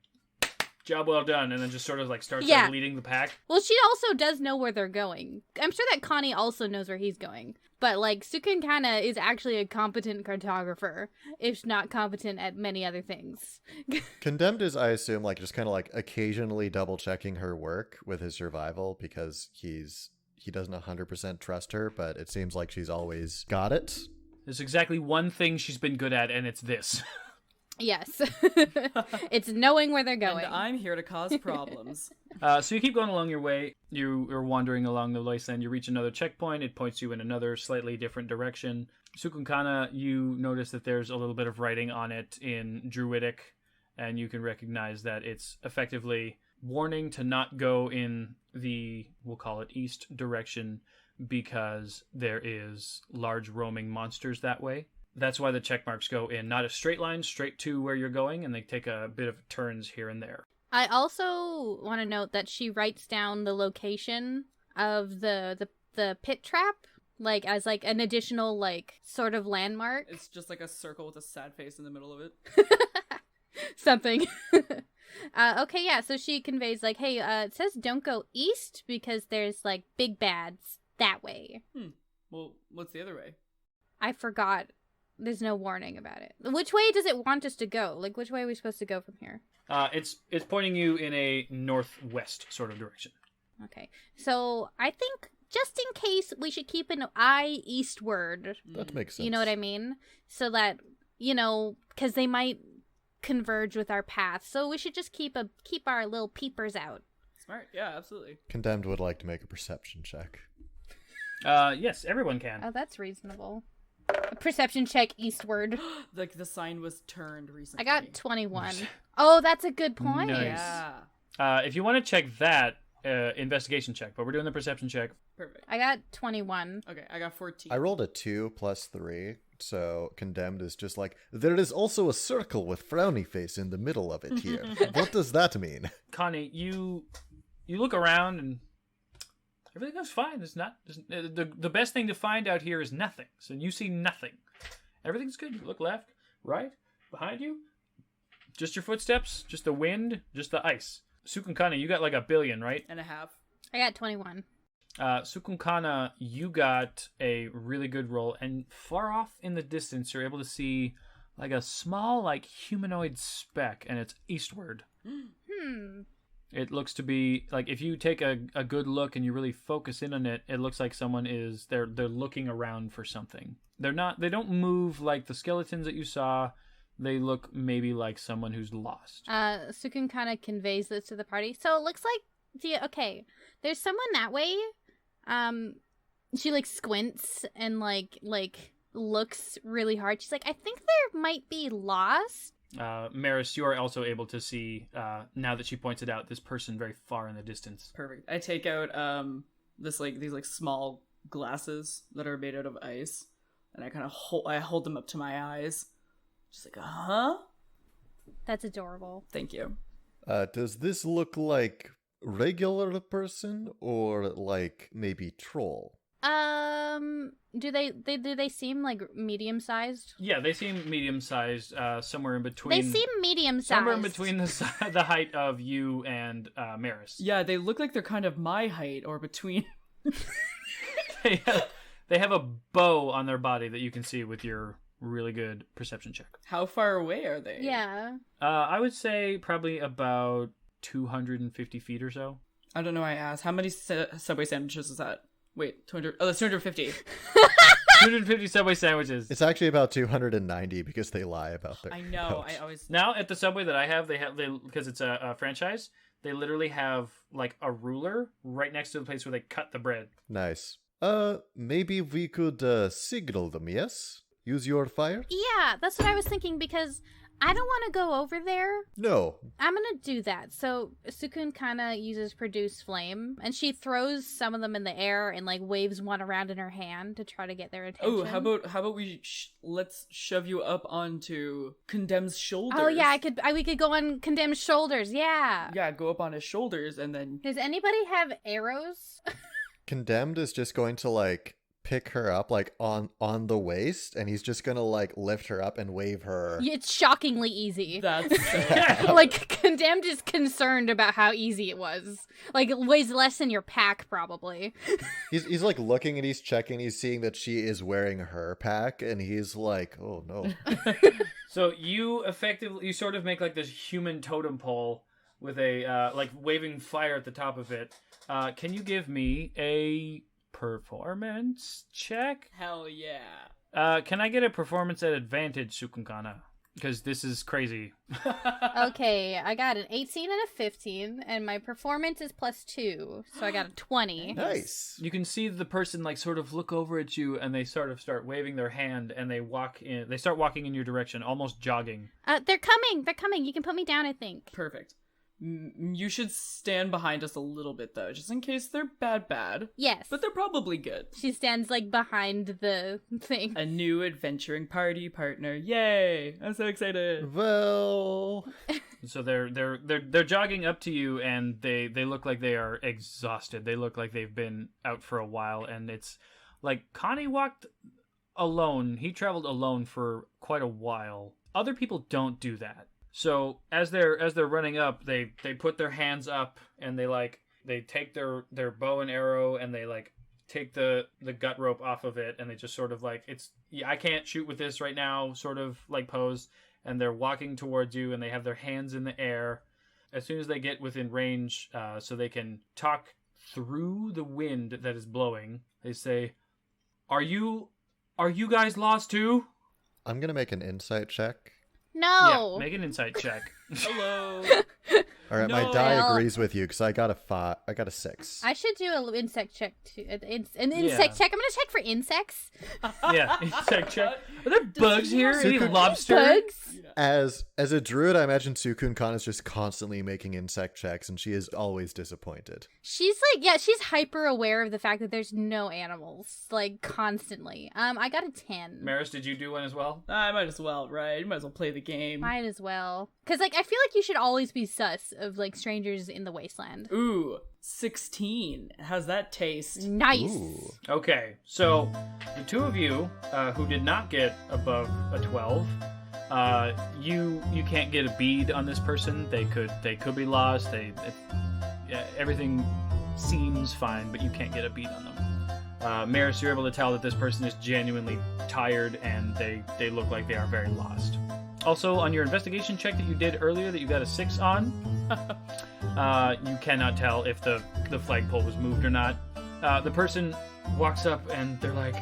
job well done, and then just sort of like starts Yeah. like, leading the pack. Well, she also does know where they're going. I'm sure that Connie also knows where he's going. But, like, Cukunkana is actually a competent cartographer, if not competent at many other things. Condemned is, I assume, like just kind of like occasionally double checking her work with his survival because he doesn't 100% trust her, but it seems like she's always got it. There's exactly one thing she's been good at, and it's this. Yes. It's knowing where they're going. And I'm here to cause problems. So you keep going along your way. You're wandering along the wasteland. You reach another checkpoint. It points you in another slightly different direction. Cukunkana, you notice that there's a little bit of writing on it in Druidic, and you can recognize that it's effectively warning to not go in the, we'll call it east direction, because there is large roaming monsters that way. That's why the check marks go in not a straight line straight to where you're going, and they take a bit of turns here and there. I also want to note that she writes down the location of the pit trap, like as like an additional like sort of landmark. It's just like a circle with a sad face in the middle of it. Something. Okay, yeah, so she conveys like, hey, it says don't go east because there's like big bads that way. Well, what's the other way? I forgot. There's no warning about it. Which way does it want us to go? Like, which way are we supposed to go from here? It's pointing you in a northwest sort of direction. Okay, so I think just in case we should keep an eye eastward. That makes sense. You know what I mean? So that, because they might converge with our path. So we should just keep our little peepers out. Smart. Yeah, absolutely. Condemned would like to make a perception check. Yes, everyone can. Oh, that's reasonable. A perception check eastward. Like the sign was turned recently. I got 21. Oh, that's a good point. Nice. Yeah. If you want to check that, investigation check, but we're doing the perception check. Perfect. I got 21. Okay, I got 14. I rolled a 2 plus 3, so Condemned is just like, there is also a circle with frowny face in the middle of it here. What does that mean? Connie, you look around and everything goes fine. The best thing to find out here is nothing. So you see nothing. Everything's good. You look left, right, behind you. Just your footsteps, just the wind, just the ice. Cukunkana, you got like 1 billion, right? and a half. I got 21. Cukunkana, you got a really good roll, and far off in the distance, you're able to see like a small, like humanoid speck, and it's eastward. It looks to be like if you take a good look and you really focus in on it, it looks like someone is they're looking around for something. They don't move like the skeletons that you saw. They look maybe like someone who's lost. Sukun kind of conveys this to the party. So it looks like there's someone that way. She like squints and like looks really hard. She's like, I think there might be lost. Meris, you are also able to see, now that she points it out, this person very far in the distance. Perfect. I take out these small glasses that are made out of ice, and I kind of hold them up to my eyes. Just like, That's adorable. Thank you. Does this look like regular person or like maybe troll? Do they seem like medium sized? Yeah, they seem medium sized. Somewhere in between. They seem medium sized. Somewhere in between the height of you and Meris. Yeah, they look like they're kind of my height or between. They have a bow on their body that you can see with your really good perception check. How far away are they? Yeah. I would say probably about 250 feet or so. I don't know. I asked. How many Subway sandwiches is that? Wait, 200. Oh, that's 250. 250 Subway sandwiches. It's actually about 290 because they lie about their. I know. couch. I always. Now at the Subway that I have, they because it's a franchise. They literally have like a ruler right next to the place where they cut the bread. Nice. Maybe we could signal them. Yes. Use your fire. Yeah, that's what I was thinking because I don't want to go over there. No. I'm gonna do that. So Sukun kind of uses produce flame, and she throws some of them in the air and like waves one around in her hand to try to get their attention. Oh, how about we let's shove you up onto Condemned's shoulders? Oh yeah, we could go on Condemned's shoulders. Yeah. Yeah, go up on his shoulders and then. Does anybody have arrows? Condemned is just going to like pick her up like on the waist, and he's just gonna like lift her up and wave her. It's shockingly easy. That's like Condemned is concerned about how easy it was. Like it weighs less than your pack probably. He's like looking and he's checking, he's seeing that she is wearing her pack, and he's like, oh no. So you sort of make like this human totem pole with a like waving fire at the top of it. Can you give me a performance check? Hell yeah. Can I get a performance at advantage, Cukunkana? Because this is crazy. Okay, I got an 18 and a 15, and my performance is +2, so I got a 20. Nice. You can see the person like sort of look over at you, and they sort of start waving their hand, and they start walking in your direction, almost jogging. They're coming. You can put me down, I think. Perfect. You should stand behind us a little bit, though, just in case they're bad. Yes. But they're probably good. She stands, like, behind the thing. A new adventuring party partner. Yay! I'm so excited. Well, So they're jogging up to you, and they look like they are exhausted. They look like they've been out for a while, and it's like Connie walked alone. He traveled alone for quite a while. Other people don't do that. So as they're running up, they put their hands up, and they take their bow and arrow, and they like take the gut rope off of it, and they just sort of like, I can't shoot with this right now, sort of like pose, and they're walking towards you, and they have their hands in the air. As soon as they get within range, so they can talk through the wind that is blowing, they say, Are you guys lost too? I'm going to make an insight check. No! Yeah, make an insight check. Hello. All right, my No. die agrees with you because I got a 6. I should do an insect check, too. An insect check. I'm going to check for insects. Yeah, insight check. Are there bugs here? Any Suku- lobster? Bugs? As a druid, I imagine Cukunkana is just constantly making insect checks, and she is always disappointed. She's she's hyper aware of the fact that there's no animals, like, constantly. I got a 10. Meris, did you do one as well? I might as well, right? You might as well play the game. Might as well. Because, like, I feel like you should always be sus of, like, strangers in the wasteland. Ooh, 16. How's that taste? Nice. Ooh. Okay, so the two of you who did not get above a 12, you can't get a bead on this person. They could be lost. Everything seems fine, but you can't get a bead on them. Meris, you're able to tell that this person is genuinely tired, and they look like they are very lost. Also, on your investigation check that you did earlier that you got a 6 on, you cannot tell if the flagpole was moved or not. The person walks up and they're like,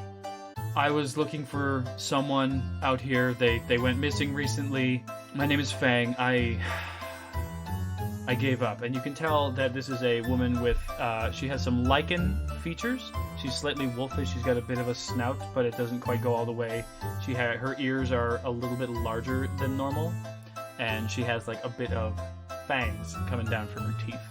I was looking for someone out here. They went missing recently. My name is Fang. I gave up. And you can tell that this is a woman with, she has some lichen features. She's slightly wolfish. She's got a bit of a snout, but it doesn't quite go all the way. Her ears are a little bit larger than normal. And she has like a bit of fangs coming down from her teeth.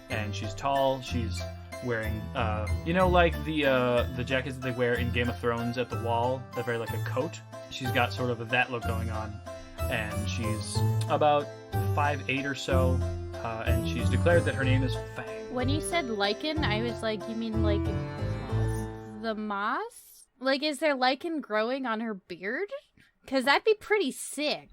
And she's tall. She's wearing, like the jackets that they wear in Game of Thrones at the wall. They're very like a coat. She's got sort of that look going on. And she's about 5'8" or so. And she's declared that her name is Fang. When you said lichen, I was like, you mean like the moss? Like, is there lichen growing on her beard? Because that'd be pretty sick.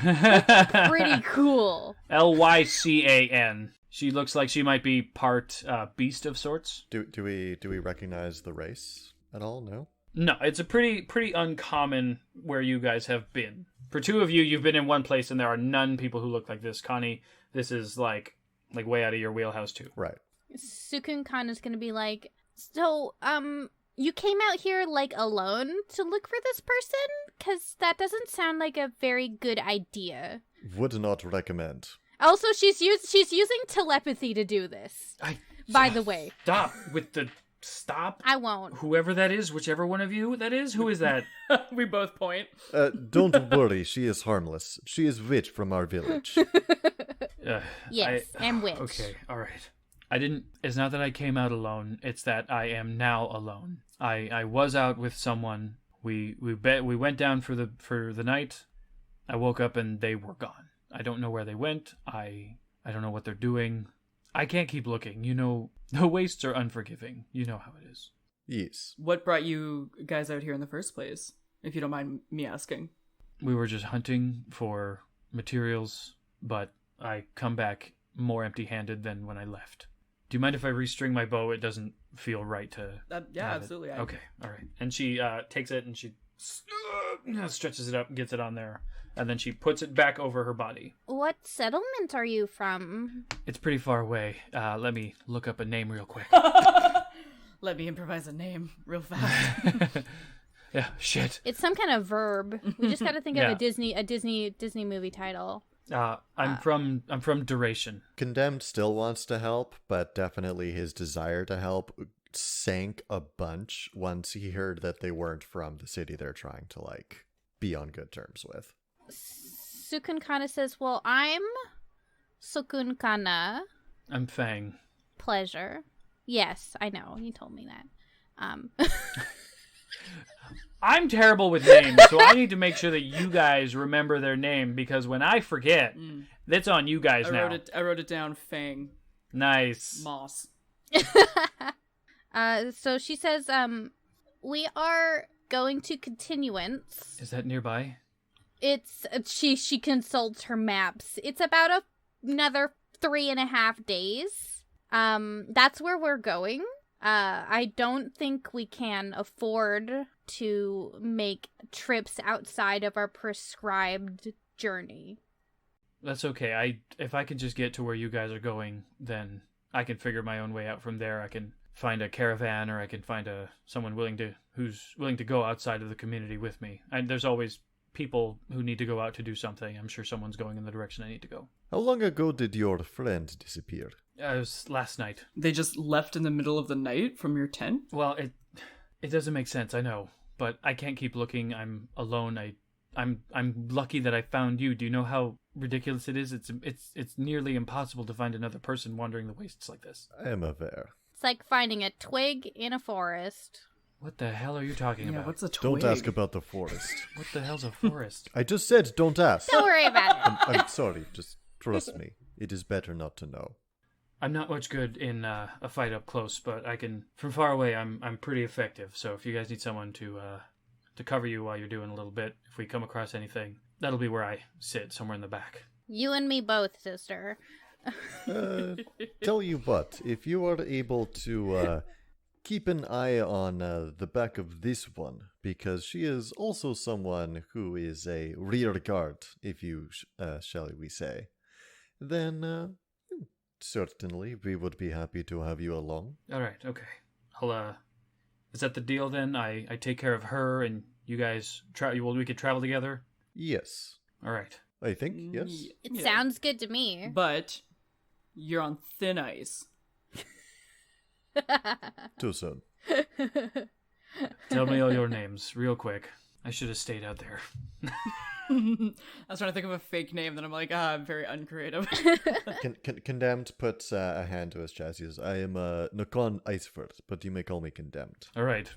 Pretty cool. Lycan. She looks like she might be part beast of sorts. Do we recognize the race at all? No. No, it's a pretty uncommon where you guys have been. For two of you, you've been in one place, and there are none people who look like this. Connie, this is like way out of your wheelhouse too. Right. Cukunkana's gonna be like, so, you came out here, like, alone to look for this person? Because that doesn't sound like a very good idea. Would not recommend. Also, she's using telepathy to do this, by the way. Stop. I won't. Whoever that is, whichever one of you that is, who is that? We both point. Don't worry, she is harmless. She is witch from our village. Yes, and witch. Okay, all right. It's not that I came out alone. It's that I am now alone. I was out with someone. We went down for the night. I woke up and they were gone. I don't know where they went. I don't know what they're doing. I can't keep looking. You know, the wastes are unforgiving. You know how it is. Yes. What brought you guys out here in the first place, if you don't mind me asking? We were just hunting for materials, but I come back more empty-handed than when I left. Do you mind if I restring my bow? It doesn't feel right to... Yeah, absolutely. Okay, all right. And she takes it and she stretches it up, gets it on there, and then she puts it back over her body. What settlement are you from? It's pretty far away. Let me look up a name real quick. Let me improvise a name real fast. Yeah, shit. It's some kind of verb. We just got to think of Yeah. a Disney movie title. I'm from Duration. Condemned still wants to help, but definitely his desire to help sank a bunch once he heard that they weren't from the city they're trying to, be on good terms with. Cukunkana says, well, I'm Cukunkana. I'm Fang. Pleasure. Yes, I know. You told me that. I'm terrible with names, so I need to make sure that you guys remember their name, because when I forget, that's on you guys now. I wrote it down, Fang. Nice. Moss. So she says, we are going to continuance. Is that nearby? It's she consults her maps. It's about another 3.5 days. That's where we're going. I don't think we can afford to make trips outside of our prescribed journey. That's okay. If I can just get to where you guys are going, then I can figure my own way out from there. I can find a caravan, or I can find someone who's willing to go outside of the community with me. There's always people who need to go out to do something. I'm sure someone's going in the direction I need to go. How long ago did your friend disappear? It was last night. They just left in the middle of the night from your tent? Well, it doesn't make sense, I know, but I can't keep looking. I'm alone. I'm lucky that I found you. Do you know how ridiculous it is? It's nearly impossible to find another person wandering the wastes like this. I am aware. It's like finding a twig in a forest. What the hell are you talking about? What's a twig? Don't ask about the forest. What the hell's a forest? I just said don't ask. Don't worry about it. I'm sorry. Just trust me. It is better not to know. I'm not much good in a fight up close, but I can, from far away, I'm pretty effective. So if you guys need someone to cover you while you're doing a little bit, if we come across anything, that'll be where I sit, somewhere in the back. You and me both, sister. Tell you what, if you are able to keep an eye on the back of this one, because she is also someone who is a rear guard, if you shall we say, then certainly we would be happy to have you along. All right, okay. Is that the deal then? I take care of her, and you guys we could travel together? Yes. All right. I think, yes. It sounds good to me. But you're on thin ice. Too soon. Tell me all your names, real quick. I should have stayed out there. I was trying to think of a fake name, then I'm like, I'm very uncreative. Condemned puts a hand to his chest. He says, I am Naukon IseFerd, but you may call me Condemned. All right,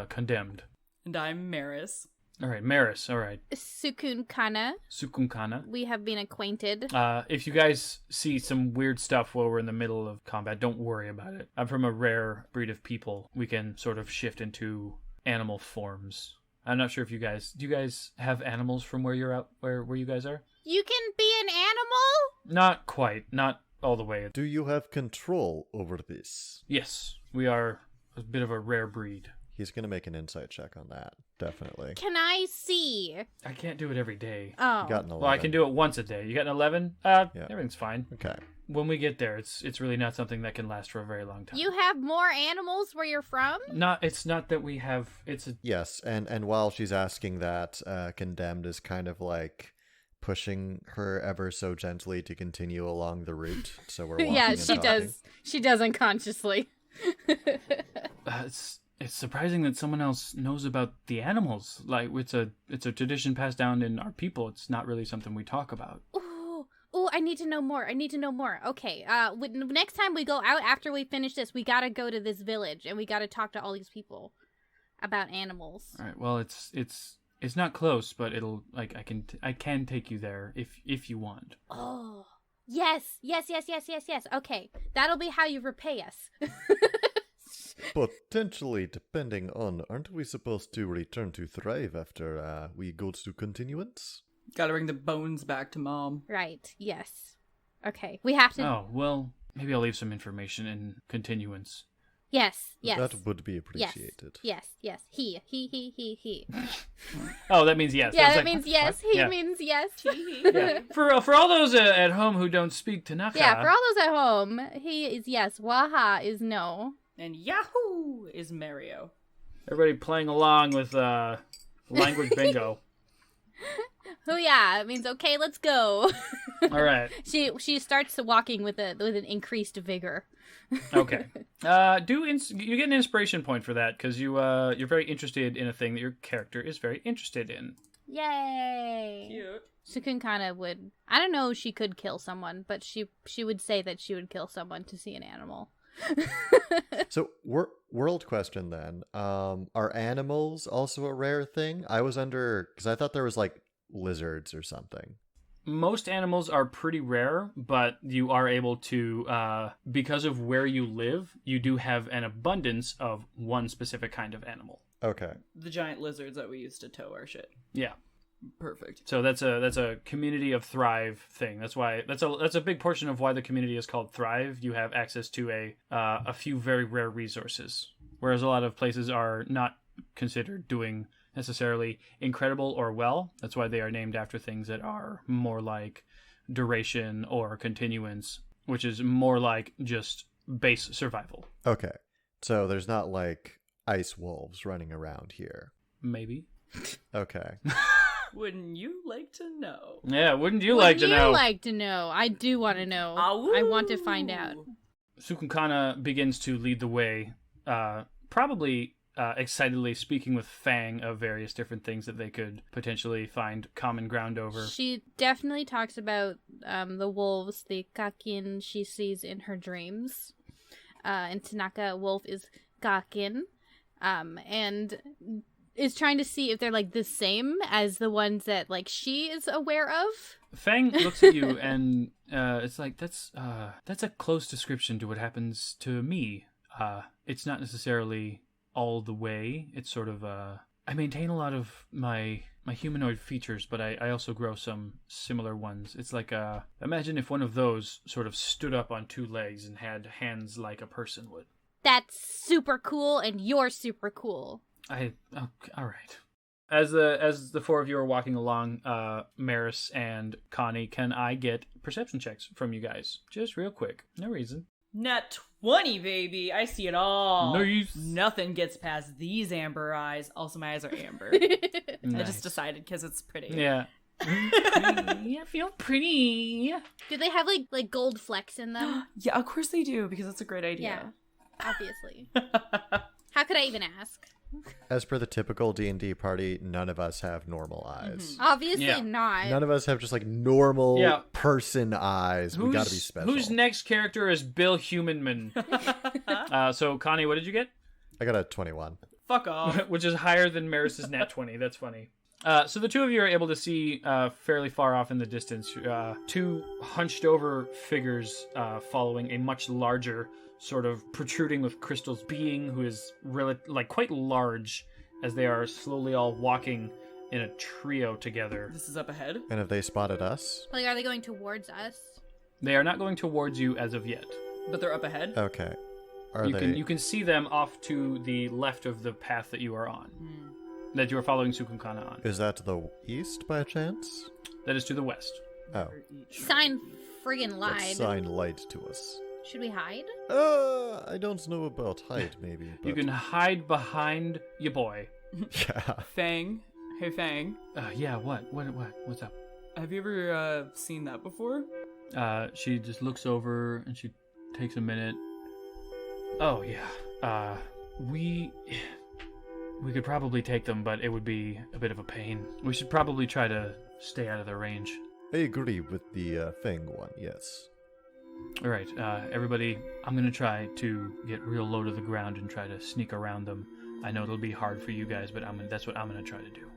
condemned. And I'm Meris. All right, Meris, all right. Cukunkana. Cukunkana. We have been acquainted. If you guys see some weird stuff while we're in the middle of combat, don't worry about it. I'm from a rare breed of people. We can sort of shift into animal forms. I'm not sure if do you guys have animals from where you're out, where you guys are? You can be an animal? Not quite, not all the way. Do you have control over this? Yes, we are a bit of a rare breed. He's going to make an insight check on that, definitely. Can I see? I can't do it every day. Oh. You got an 11. Well, I can do it once a day. You got an 11? Yeah. Everything's fine. Okay. When we get there, it's really not something that can last for a very long time. You have more animals where you're from? It's not that we have, Yes, and while she's asking that, Condemned is kind of like pushing her ever so gently to continue along the route. So we're walking Yeah, and she talking. does. She does unconsciously. it's surprising that someone else knows about the animals. Like, it's a tradition passed down in our people. It's not really something we talk about. Ooh, I need to know more. Okay, next time we go out after we finish this, we gotta go to this village and we gotta talk to all these people about animals. All right. Well, it's not close, but it'll I can take you there if you want. Oh, yes. Okay, that'll be how you repay us. Potentially, depending on, aren't we supposed to return to Thrive after we go to continuance? Gotta bring the bones back to Mom. Right, yes. Okay, we have to... Oh, well, maybe I'll leave some information in continuance. Yes. That would be appreciated. Yes. He. Oh, that means yes. Yeah, that means yes. What? He Yeah. means yes. Yeah. For all those at home who don't speak Tanaka. Yeah, for all those at home, he is yes. Waha is no. And Yahoo is Mario. Everybody playing along with language bingo. Hoo-yah, it means okay, let's go. All right. She starts walking with an increased vigor. Okay. You get an inspiration point for that because you're very interested in a thing that your character is very interested in. Yay! Cute. Cukunkana would. I don't know if she could kill someone, but she would say that she would kill someone to see an animal. So, world question then. Are animals also a rare thing? I was under, because I thought there was like lizards or something. Most animals are pretty rare, but you are able to, because of where you live, you do have an abundance of one specific kind of animal. Okay. The giant lizards that we used to tow our shit. Yeah. Perfect. So that's a community of Thrive thing. That's why that's a big portion of why the community is called Thrive. You have access to a few very rare resources, whereas a lot of places are not considered doing necessarily incredible or well. That's why they are named after things that are more like duration or continuance, which is more like just base survival. Okay. So there's not like ice wolves running around here. Maybe. Okay. Wouldn't you like to know? Yeah, wouldn't you like to know? Would you like to know? I do want to know. I want to find out. Cukunkana begins to lead the way, probably excitedly speaking with Fang of various different things that they could potentially find common ground over. She definitely talks about the wolves, the kakin she sees in her dreams. In Tanaka, wolf is kakin, and is trying to see if they're like the same as the ones that like she is aware of. Fang looks at you and it's like that's a close description to what happens to me. It's not necessarily all the way. It's sort of I maintain a lot of my humanoid features, but I also grow some similar ones. It's like imagine if one of those sort of stood up on two legs and had hands like a person would. That's super cool, and you're super cool. All right. As the four of you are walking along, Meris and Connie, can I get perception checks from you guys? Just real quick. No reason. Nat 20, baby. I see it all. Nice. Nothing gets past these amber eyes. Also, my eyes are amber. I Nice. just decided because it's pretty. Yeah. I feel pretty. Do they have like gold flecks in them? Yeah, of course they do, because that's a great idea. Obviously. How could I even ask? As per the typical D&D party, none of us have normal eyes. Obviously Yeah. not. None of us have just like normal Yeah. person eyes. We gotta be special. Whose next character is Bill Humanman? So, Connie, what did you get? I got a 21. Fuck off. Which is higher than Meris's nat 20. That's funny. So the two of you are able to see fairly far off in the distance two hunched over figures following a much larger, sort of protruding with crystals being who is quite large as they are slowly all walking in a trio together. This is up ahead. And have they spotted us? Like, are they going towards us? They are not going towards you as of yet. But they're up ahead. Okay. Are You can see them off to the left of the path that you are on. That you are following Cukunkana on. Is that to the east by chance? That is to the west. Oh. Sign friggin' Let's lied. sign light to us. Should we hide? I don't know about height, maybe. But... You can hide behind your boy. Yeah. Fang. Hey, Fang. Yeah, what's up? Have you ever seen that before? She just looks over and she takes a minute. Oh, yeah. We could probably take them, but it would be a bit of a pain. We should probably try to stay out of their range. I agree with the Fang one, yes. All right, everybody, I'm going to try to get real low to the ground and try to sneak around them. I know it'll be hard for you guys, but that's what I'm going to try to do.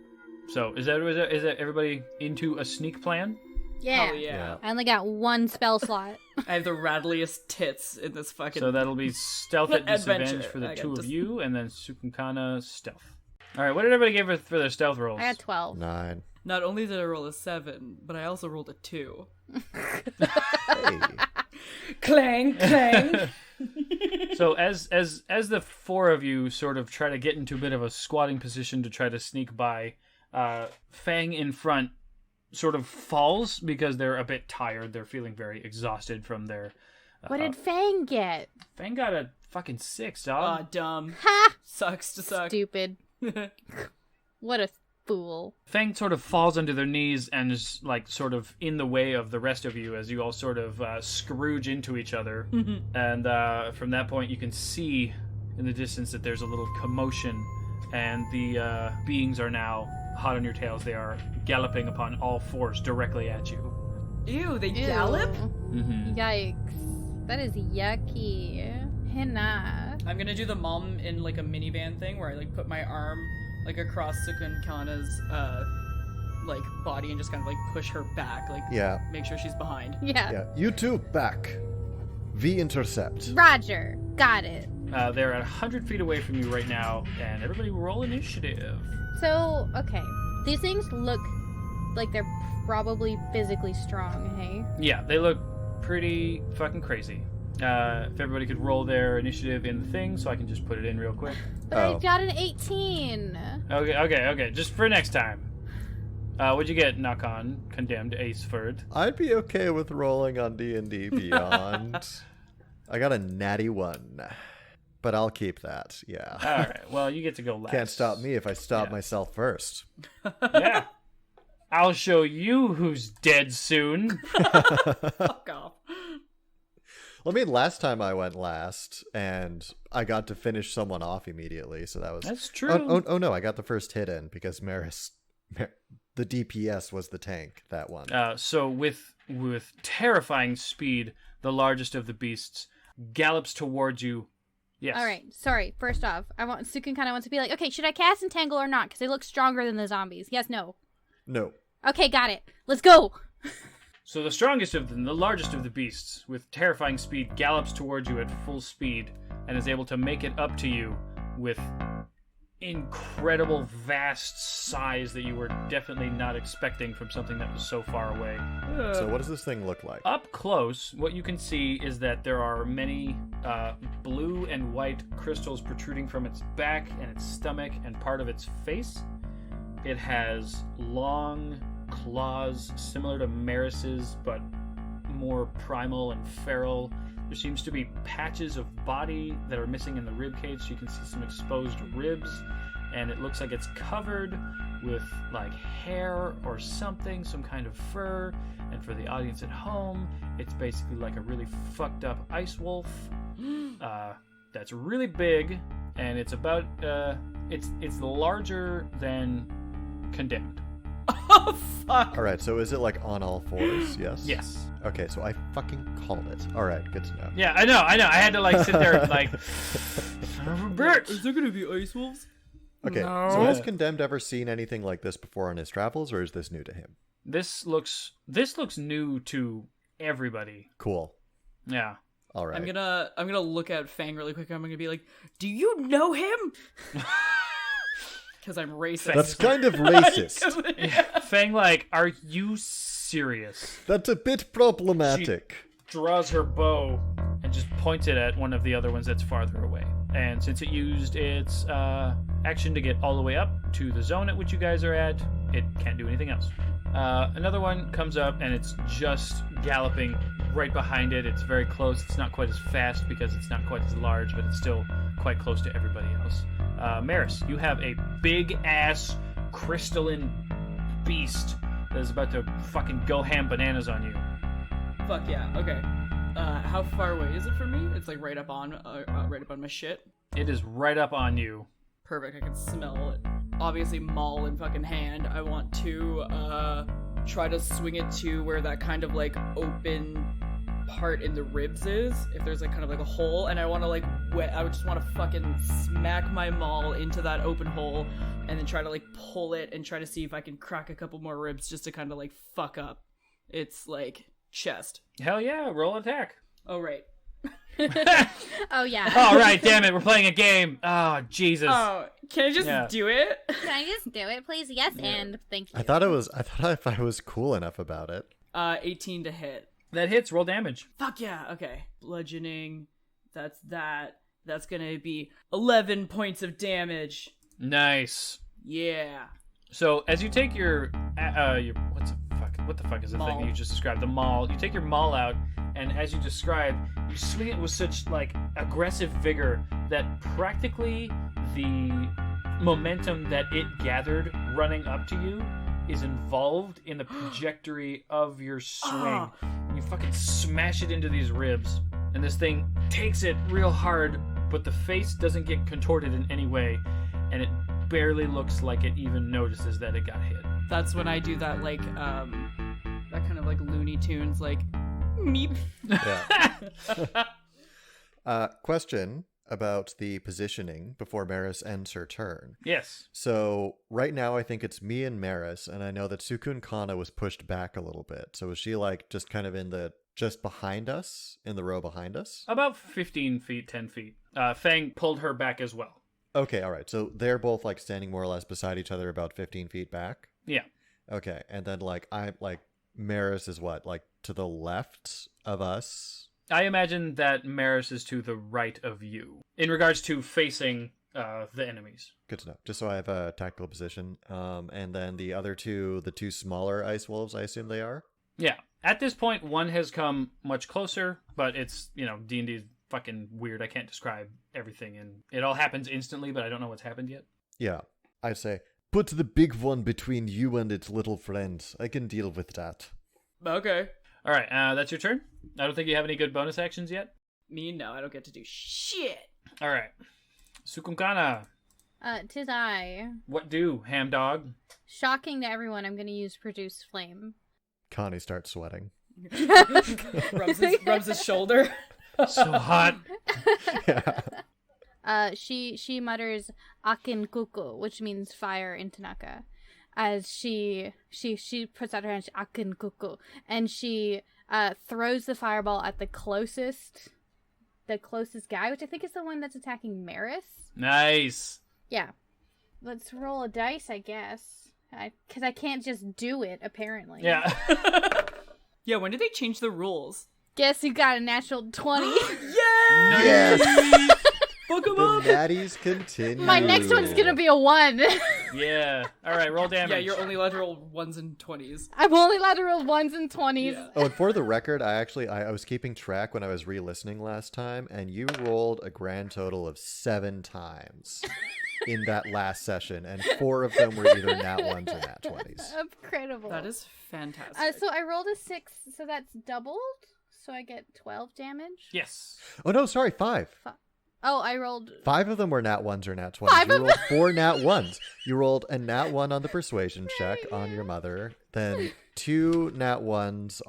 So, is that everybody into a sneak plan? Yeah. Hell yeah. I only got one spell slot. I have the rattliest tits in this fucking... So that'll be stealth at disadvantage Adventure. for the I got two of just- you, and then Cukunkana stealth. All right, what did everybody give for their stealth rolls? I got 12. 9. Not only did I roll a 7, but I also rolled a 2. Hey. Clang, clang. So as the four of you sort of try to get into a bit of a squatting position to try to sneak by, Fang in front sort of falls because they're a bit tired. They're feeling very exhausted from their... What did Fang get? Fang got a fucking 6, Aw, dog. dumb. Ha! Sucks to suck. Stupid. What a fool. Fang sort of falls under their knees and is like sort of in the way of the rest of you as you all sort of scrooge into each other. And from that point you can see in the distance that there's a little commotion and the beings are now hot on your tails. They are galloping upon all fours directly at you. Ew, they Ew. gallop? Mm-hmm. Yikes. That is yucky. Henna. I'm gonna do the mom in like a minivan thing where I like put my arm like across Cukunkana's like body and just kind of like push her back, like Yeah. make sure she's behind. Yeah. Yeah. You two, back. V intercept. Roger. Got it. They're at 100 feet away from you right now, and everybody roll initiative. So, okay. These things look like they're probably physically strong, hey? Yeah, they look pretty fucking crazy. If everybody could roll their initiative in the thing, so I can just put it in real quick. But Oh. I got an 18. Okay. Just for next time. What'd you get, Naukon, condemned IseFerd? I'd be okay with rolling on D&D Beyond. I got a natty 1. But I'll keep that, yeah. All right, well, you get to go last. Can't stop me if I stop Yeah. myself first. Yeah. I'll show you who's dead soon. Fuck off. Well, I mean, last time I went last, and I got to finish someone off immediately, so that was... That's true. Oh, no, I got the first hit in, because Meris... the DPS was the tank, that one. So with terrifying speed, the largest of the beasts gallops towards you. Yes. All right. Sorry. First off, Sukun kind of wants to be like, okay, should I cast Entangle or not? Because they look stronger than the zombies. Yes, no. No. Okay, got it. Let's go. So the strongest of them, the largest of the beasts, with terrifying speed, gallops towards you at full speed and is able to make it up to you with incredible, vast size that you were definitely not expecting from something that was so far away. So what does this thing look like? Up close, what you can see is that there are many blue and white crystals protruding from its back and its stomach and part of its face. It has long claws similar to Meris's, but more primal and feral. There seems to be patches of body that are missing in the rib cage, so you can see some exposed ribs, and it looks like it's covered with like hair or something, some kind of fur. And for the audience at home, it's basically like a really fucked up ice wolf that's really big, and it's about it's larger than Condemned. Oh, fuck. All right, so is it like on all fours? Yes? Yes. Okay, so I fucking called it. All right, good to know. Yeah, I know. I had to like sit there and like, son of a bitch. Is there gonna be ice wolves? Okay, No. so has Condemned ever seen anything like this before on his travels, or is this new to him? This looks new to everybody. Cool. Yeah. All right. I'm gonna look at Fang really quick. I'm gonna be like, "Do you know him?" Because I'm racist. That's kind of racist. Fang, like, are you serious? That's a bit problematic. Draws her bow and just points it at one of the other ones that's farther away. And since it used its action to get all the way up to the zone at which you guys are at, it can't do anything else. Another one comes up and it's just galloping right behind it. It's very close. It's not quite as fast because it's not quite as large, but it's still quite close to everybody else. Meris, you have a big-ass crystalline beast that is about to fucking go ham bananas on you. Fuck yeah. Okay. How far away is it from me? It's like right up on my shit. It is right up on you. Perfect. I can smell it. Obviously, maul in fucking hand. I want to try to swing it to where that kind of like open part in the ribs is. If there's like kind of like a hole, and I want to like I would just want to fucking smack my maul into that open hole, and then try to like pull it and try to see if I can crack a couple more ribs just to kind of like fuck up its like chest. Hell yeah, roll attack. Oh right. Oh, yeah. All right, damn it, we're playing a game. Oh, Jesus. Oh, can I just do it? Can I just do it, please? Yes, and thank you. I thought if I was cool enough about it. 18 to hit. That hits, roll damage. Fuck yeah, okay. Bludgeoning. That's that. That's gonna be 11 points of damage. Nice. Yeah. So as you take your what the fuck is the thing Maul. that you just described? The maul. You take your maul out, and as you described, you swing it with such like aggressive vigor that practically the momentum that it gathered running up to you is involved in the trajectory of your swing. You fucking smash it into these ribs, and this thing takes it real hard, but the face doesn't get contorted in any way, and it barely looks like it even notices that it got hit. That's when I do that, like, that kind of, like, Looney Tunes, like, meep. Yeah. Question about the positioning before Meris ends her turn. Yes. So right now I think it's me and Meris, and I know that Cukunkana was pushed back a little bit. So is she like just kind of in the just behind us, in the row behind us? About 15 feet, 10 feet. Fang pulled her back as well. Okay, all right. So they're both like standing more or less beside each other about 15 feet back? Yeah. Okay, and then like Meris is what, like to the left of us? I imagine that Meris is to the right of you in regards to facing the enemies. Good to know. Just so I have a tactical position. And then the other two, the two smaller ice wolves, I assume they are? Yeah. At this point, one has come much closer, but it's, D&D is fucking weird. I can't describe everything, and it all happens instantly, but I don't know what's happened yet. Yeah. I'd say, put the big one between you and its little friend. I can deal with that. Okay. All right, that's your turn? I don't think you have any good bonus actions yet? Me, no, I don't get to do shit. All right. Cukunkana. 'Tis I. What do, ham dog? Shocking to everyone, I'm going to use Produce Flame. Connie starts sweating. rubs his shoulder. So hot. Yeah. She mutters Akin Kuku, which means fire in Tanaka. As she puts out her hand, Akin Kuku, and she throws the fireball at the closest guy, which I think is the one that's attacking Meris. Nice. Yeah. Let's roll a dice, I guess. Because I can't just do it, apparently. Yeah. Yeah, when did they change the rules? Guess who got a natural 20? Yes! Book 'em The up! natties continue. My next one's gonna be a 1. Yeah. All right, roll damage. Yeah, you're only allowed to roll 1s and 20s. I'm only allowed to roll 1s and 20s. Yeah. Oh, and for the record, I was keeping track when I was re-listening last time, and you rolled a grand total of 7 times in that last session, and 4 of them were either nat 1s or nat 20s. Incredible. That is fantastic. So I rolled a 6, so that's doubled. So I get 12 damage. Yes. Oh no, sorry, 5. Oh, I rolled 5 of them were nat 1s or nat 20s. 5 You of rolled 4 nat 1s. You rolled a nat 1 on the persuasion check on your mother, then 2 nat 1s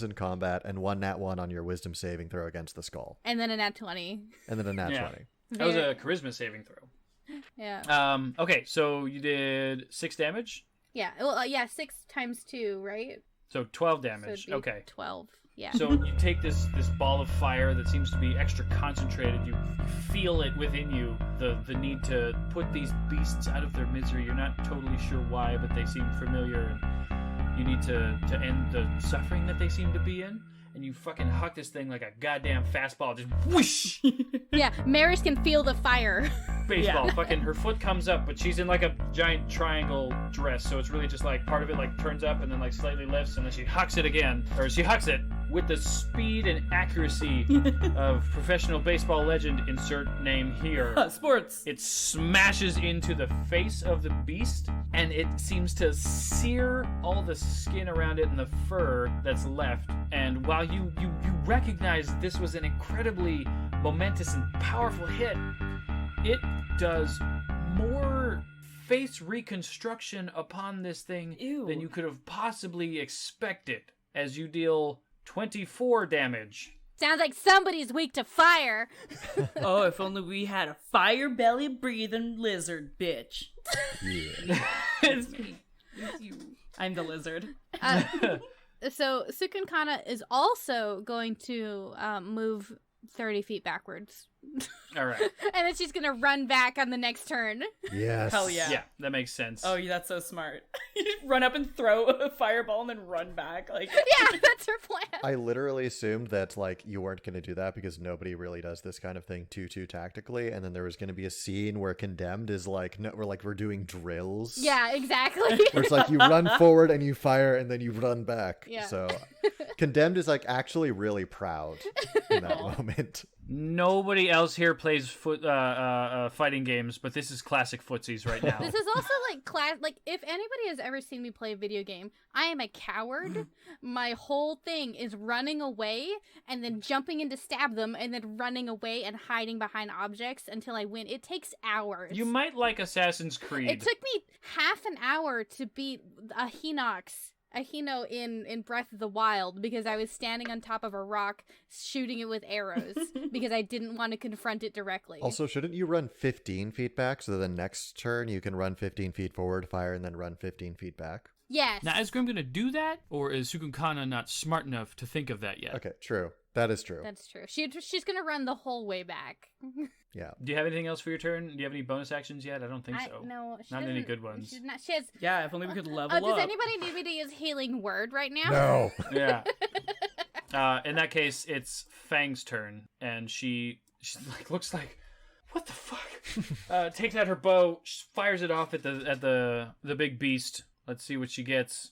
in combat, and 1 nat 1 on your wisdom saving throw against the skull. and then a nat 20. And then a nat Yeah. 20. That was a charisma saving throw. Yeah. Okay, so you did 6 damage? Yeah. Well, yeah, 6 times 2, right? So 12 So damage. it'd be Okay. 12. Yeah. So you take this ball of fire that seems to be extra concentrated. You feel it within you, the need to put these beasts out of their misery. You're not totally sure why, but they seem familiar, and you need to end the suffering that they seem to be in. And you fucking huck this thing like a goddamn fastball, just whoosh! Yeah, Meris can feel the fire. Baseball. Fucking her foot comes up, but she's in like a giant triangle dress, so it's really just like part of it like turns up and then like slightly lifts, and then she hucks it again, or she hucks it with the speed and accuracy of professional baseball legend, insert name here. Sports. It smashes into the face of the beast, and it seems to sear all the skin around it and the fur that's left. And while you recognize this was an incredibly momentous and powerful hit, it does more face reconstruction upon this thing than you could have possibly expected, as you deal 24 damage. Sounds like somebody's weak to fire. Oh, if only we had a fire belly breathing lizard, bitch. Yeah. It's me. It's you. I'm the lizard. So Cukunkana is also going to move 30 feet backwards. All right. And then she's going to run back on the next turn. Yes. Hell yeah. Yeah, that makes sense. Oh, that's so smart. You just run up and throw a fireball and then run back. Like, Yeah, that's her plan. I literally assumed that like you weren't going to do that because nobody really does this kind of thing too tactically, and then there was going to be a scene where Condemned is like, no, we're doing drills. Yeah, exactly. Where it's like you run forward and you fire and then you run back. Yeah. So Condemned is like actually really proud in that moment. Nobody else here plays fighting games, but this is classic footsies right now. This is also like if anybody has ever seen me play a video game, I am a coward. My whole thing is running away and then jumping in to stab them and then running away and hiding behind objects until I win. It takes hours. You might like Assassin's Creed. It took me half an hour to beat a Hino in Breath of the Wild because I was standing on top of a rock shooting it with arrows because I didn't want to confront it directly. Also, shouldn't you run 15 feet back so the next turn you can run 15 feet forward, fire, and then run 15 feet back? Yes. Now, is Grim going to do that, or is Cukunkana not smart enough to think of that yet? Okay, true. That is true. That's true. She's going to run the whole way back. Yeah. Do you have anything else for your turn? Do you have any bonus actions yet? I don't think so. No, not any good ones. She has. Yeah, if only we could level up. Does anybody need me to use Healing Word right now? No. Yeah. In that case, it's Fang's turn, and she like looks like, what the fuck? Takes out her bow, fires it off at the big beast. Let's see what she gets.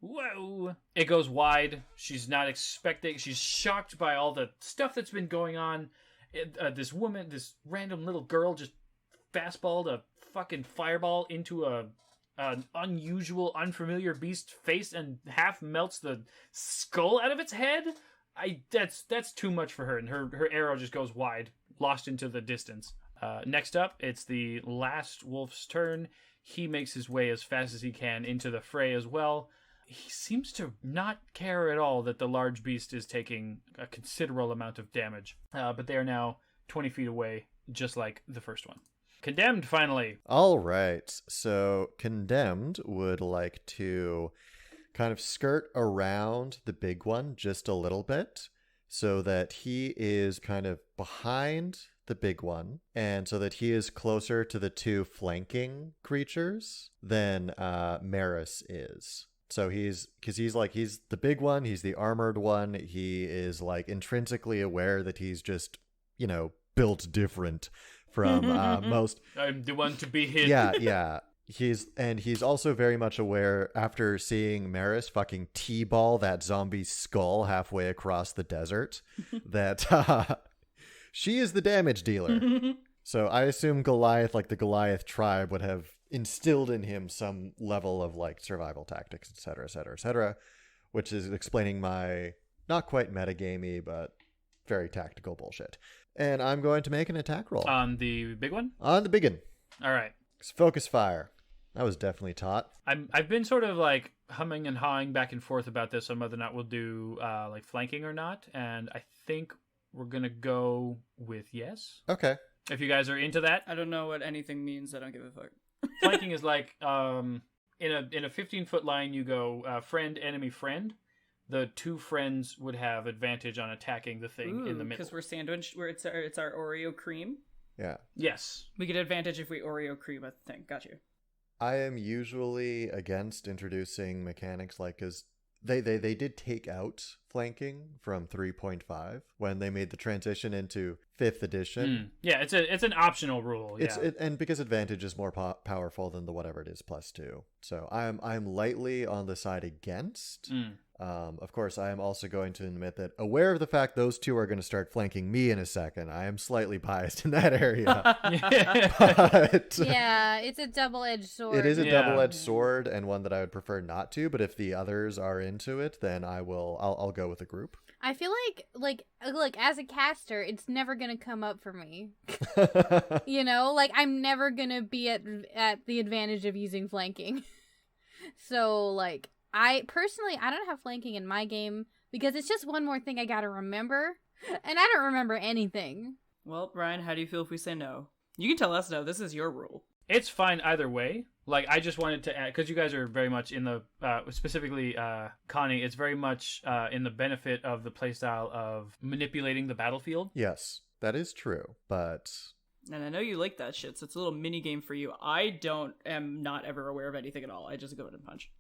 Whoa! It goes wide. She's not expecting. She's shocked by all the stuff that's been going on. This woman, this random little girl, just fastballed a fucking fireball into an unusual, unfamiliar beast's face and half melts the skull out of its head. That's too much for her, and her arrow just goes wide, lost into the distance. Next up, it's the last wolf's turn. He makes his way as fast as he can into the fray as well. He seems to not care at all that the large beast is taking a considerable amount of damage. But they are now 20 feet away, just like the first one. Condemned, finally. All right. So Condemned would like to kind of skirt around the big one just a little bit so that he is kind of behind the big one, and so that he is closer to the two flanking creatures than Meris is. So he's the big one, he's the armored one, he is like intrinsically aware that he's just, built different from most. I'm the one to be hit. Yeah. He's also very much aware after seeing Meris fucking T-ball that zombie skull halfway across the desert that she is the damage dealer. So I assume Goliath, like the Goliath tribe, would have instilled in him some level of like survival tactics, etc., etc., etc., which is explaining my not quite metagamey, but very tactical bullshit. And I'm going to make an attack roll. On the big one? On the big one. All right. Focus fire. That was definitely taught. I've been sort of like humming and hawing back and forth about this on whether or not we'll do like flanking or not, and I think we're gonna go with yes. Okay. If you guys are into that. I don't know what anything means. I don't give a fuck. Flanking is like in a 15-foot line you go friend, enemy, friend. The two friends would have advantage on attacking the thing in the middle. Because we're sandwiched, where it's our Oreo cream. Yeah. Yes. We get advantage if we Oreo cream a thing. Got you. I am usually against introducing mechanics like, because they did take out flanking from 3.5 when they made the transition into 5th edition. Yeah, it's an optional rule. And because advantage is more powerful than the whatever it is +2. So I'm lightly on the side against. Of course, I am also going to admit that, aware of the fact those two are going to start flanking me in a second, I am slightly biased in that area. But, yeah, it's a double-edged sword. It is a double-edged sword, and one that I would prefer not to. But if the others are into it, then I'll go with a group. I feel like as a caster, it's never gonna come up for me. I'm never gonna be at the advantage of using flanking. So I don't have flanking in my game because it's just one more thing I gotta remember, and I don't remember anything. Well, Brian, how do you feel if we say no? You can tell us no. This is your rule. It's fine either way. I just wanted to add, because you guys are very much in the, specifically Connie, it's very much in the benefit of the playstyle of manipulating the battlefield. Yes, that is true, but... And I know you like that shit, so it's a little mini game for you. I am not ever aware of anything at all. I just go in and punch.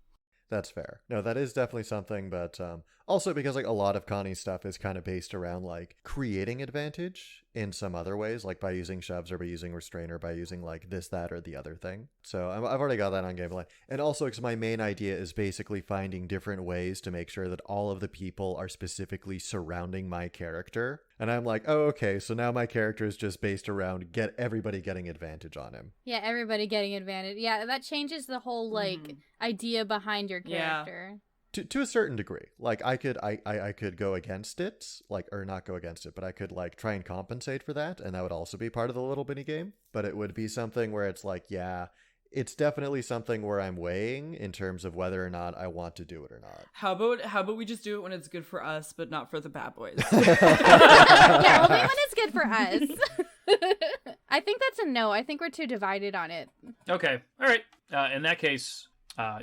That's fair. No, that is definitely something, but also because a lot of Connie's stuff is kind of based around creating advantage in some other ways, like by using shoves or by using restraint or by using like this, that, or the other thing. So I've already got that on gameplay. And also because my main idea is basically finding different ways to make sure that all of the people are specifically surrounding my character. And I'm like, oh, okay, so now my character is just based around everybody getting advantage on him. Yeah, everybody getting advantage. Yeah, that changes the whole like idea behind your character. To a certain degree. Like I could go against it, like, or not go against it, but I could like try and compensate for that, and that would also be part of the little mini game. But it would be something where it's like, yeah, it's definitely something where I'm weighing in terms of whether or not I want to do it or not. How about we just do it when it's good for us, but not for the bad boys? Yeah, only when it's good for us. I think that's a no. I think we're too divided on it. Okay. All right. In that case,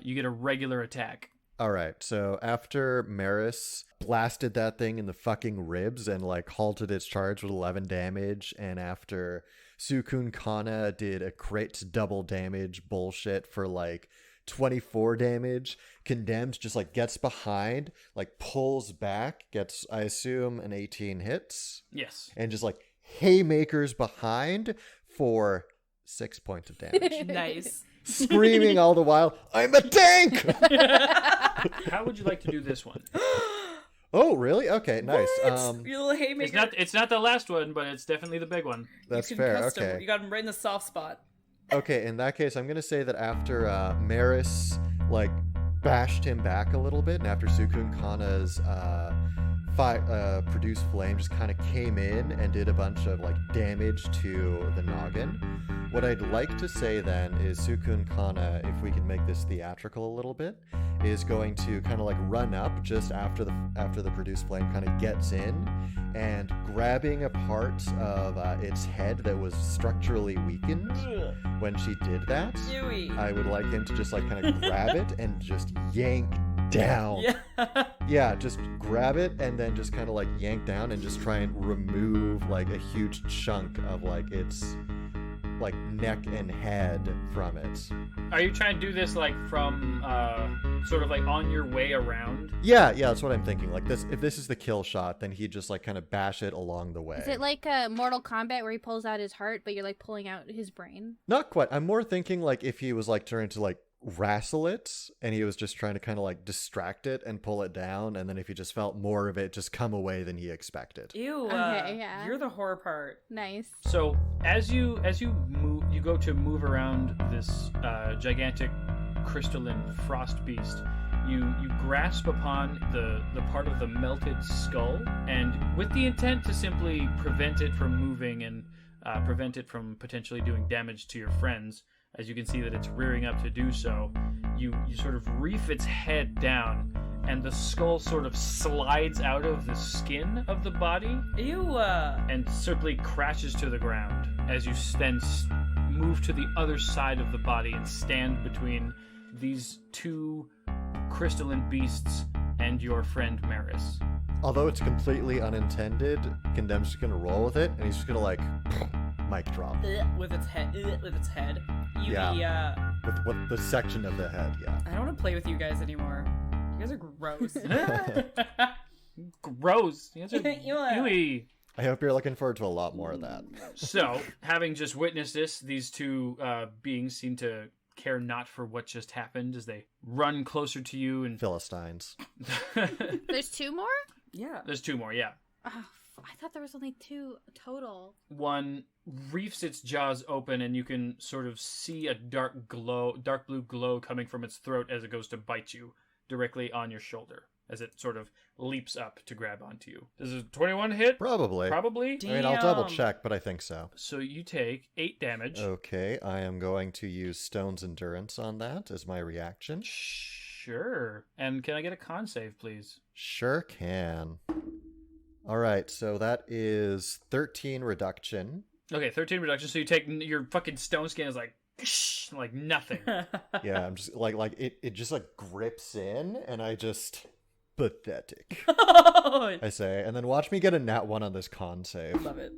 you get a regular attack. All right, so after Meris blasted that thing in the fucking ribs and like halted its charge with 11 damage, and after Cukunkana did a crit double damage bullshit for like 24 damage, Condemned just like gets behind, like pulls back, gets, I assume, an 18 hits. Yes. And just like haymakers behind for 6 points of damage. Nice. Screaming all the while, I'm a tank! How would you like to do this one? Oh, really? Okay, nice. Your little haymaker. It's not the last one, but it's definitely the big one. That's You can fair. custom- Okay. You got him right in the soft spot. Okay, in that case, I'm gonna say that after Meris like bashed him back a little bit, and after Cukunkana's produce flame just kind of came in and did a bunch of like damage to the noggin. What I'd like to say then is Cukunkana, if we can make this theatrical a little bit, is going to kind of like run up just after the produce flame kind of gets in, and grabbing a part of its head that was structurally weakened when she did that. Ewy. I would like him to just like kind of grab it and just yank down. Yeah. Yeah, just grab it and then just kind of like yank down and just try and remove like a huge chunk of like its like neck and head from it. Are you trying to do this like from sort of like on your way around? Yeah, that's what I'm thinking. Like this, if this is the kill shot, then he just like kind of bash it along the way. Is it like Mortal Kombat where he pulls out his heart, but you're like pulling out his brain? Not quite. I'm more thinking like if he was like trying to like wrestle it and he was just trying to kind of like distract it and pull it down, and then if he just felt more of it just come away than he expected. Ew. Okay, yeah. You're the horror part. Nice. So as you move, you go to move around this gigantic crystalline frost beast. You grasp upon the part of the melted skull, and with the intent to simply prevent it from moving and prevent it from potentially doing damage to your friends. As you can see that it's rearing up to do so, you sort of reef its head down, and the skull sort of slides out of the skin of the body. Ew. And simply crashes to the ground as you then move to the other side of the body and stand between these two crystalline beasts and your friend Meris. Although it's completely unintended, Condemned's just gonna roll with it, and he's just gonna like mic drop. With its head. You Yeah. With the section of the head, yeah. I don't want to play with you guys anymore. You guys are gross. Gross. You guys are gooey. I hope you're looking forward to a lot more of that. So, having just witnessed this, these two beings seem to care not for what just happened as they run closer to you and Philistines. There's two more? Yeah. There's two more, yeah. Oh, I thought there was only two total. One reefs its jaws open, and you can sort of see a dark blue glow coming from its throat as it goes to bite you directly on your shoulder, as it sort of leaps up to grab onto you. Does a 21 hit? Probably. Probably. I mean, I'll double check, but I think so. So you take 8 damage. Okay, I am going to use Stone's Endurance on that as my reaction. Sure. And can I get a con save, please? Sure can. All right, so that is 13 reduction. Okay, 13 reduction. So you take your fucking stone skin is like nothing. Yeah, I'm just like it just like grips in, and I just pathetic. I say, and then watch me get a nat 1 on this con save. Love it.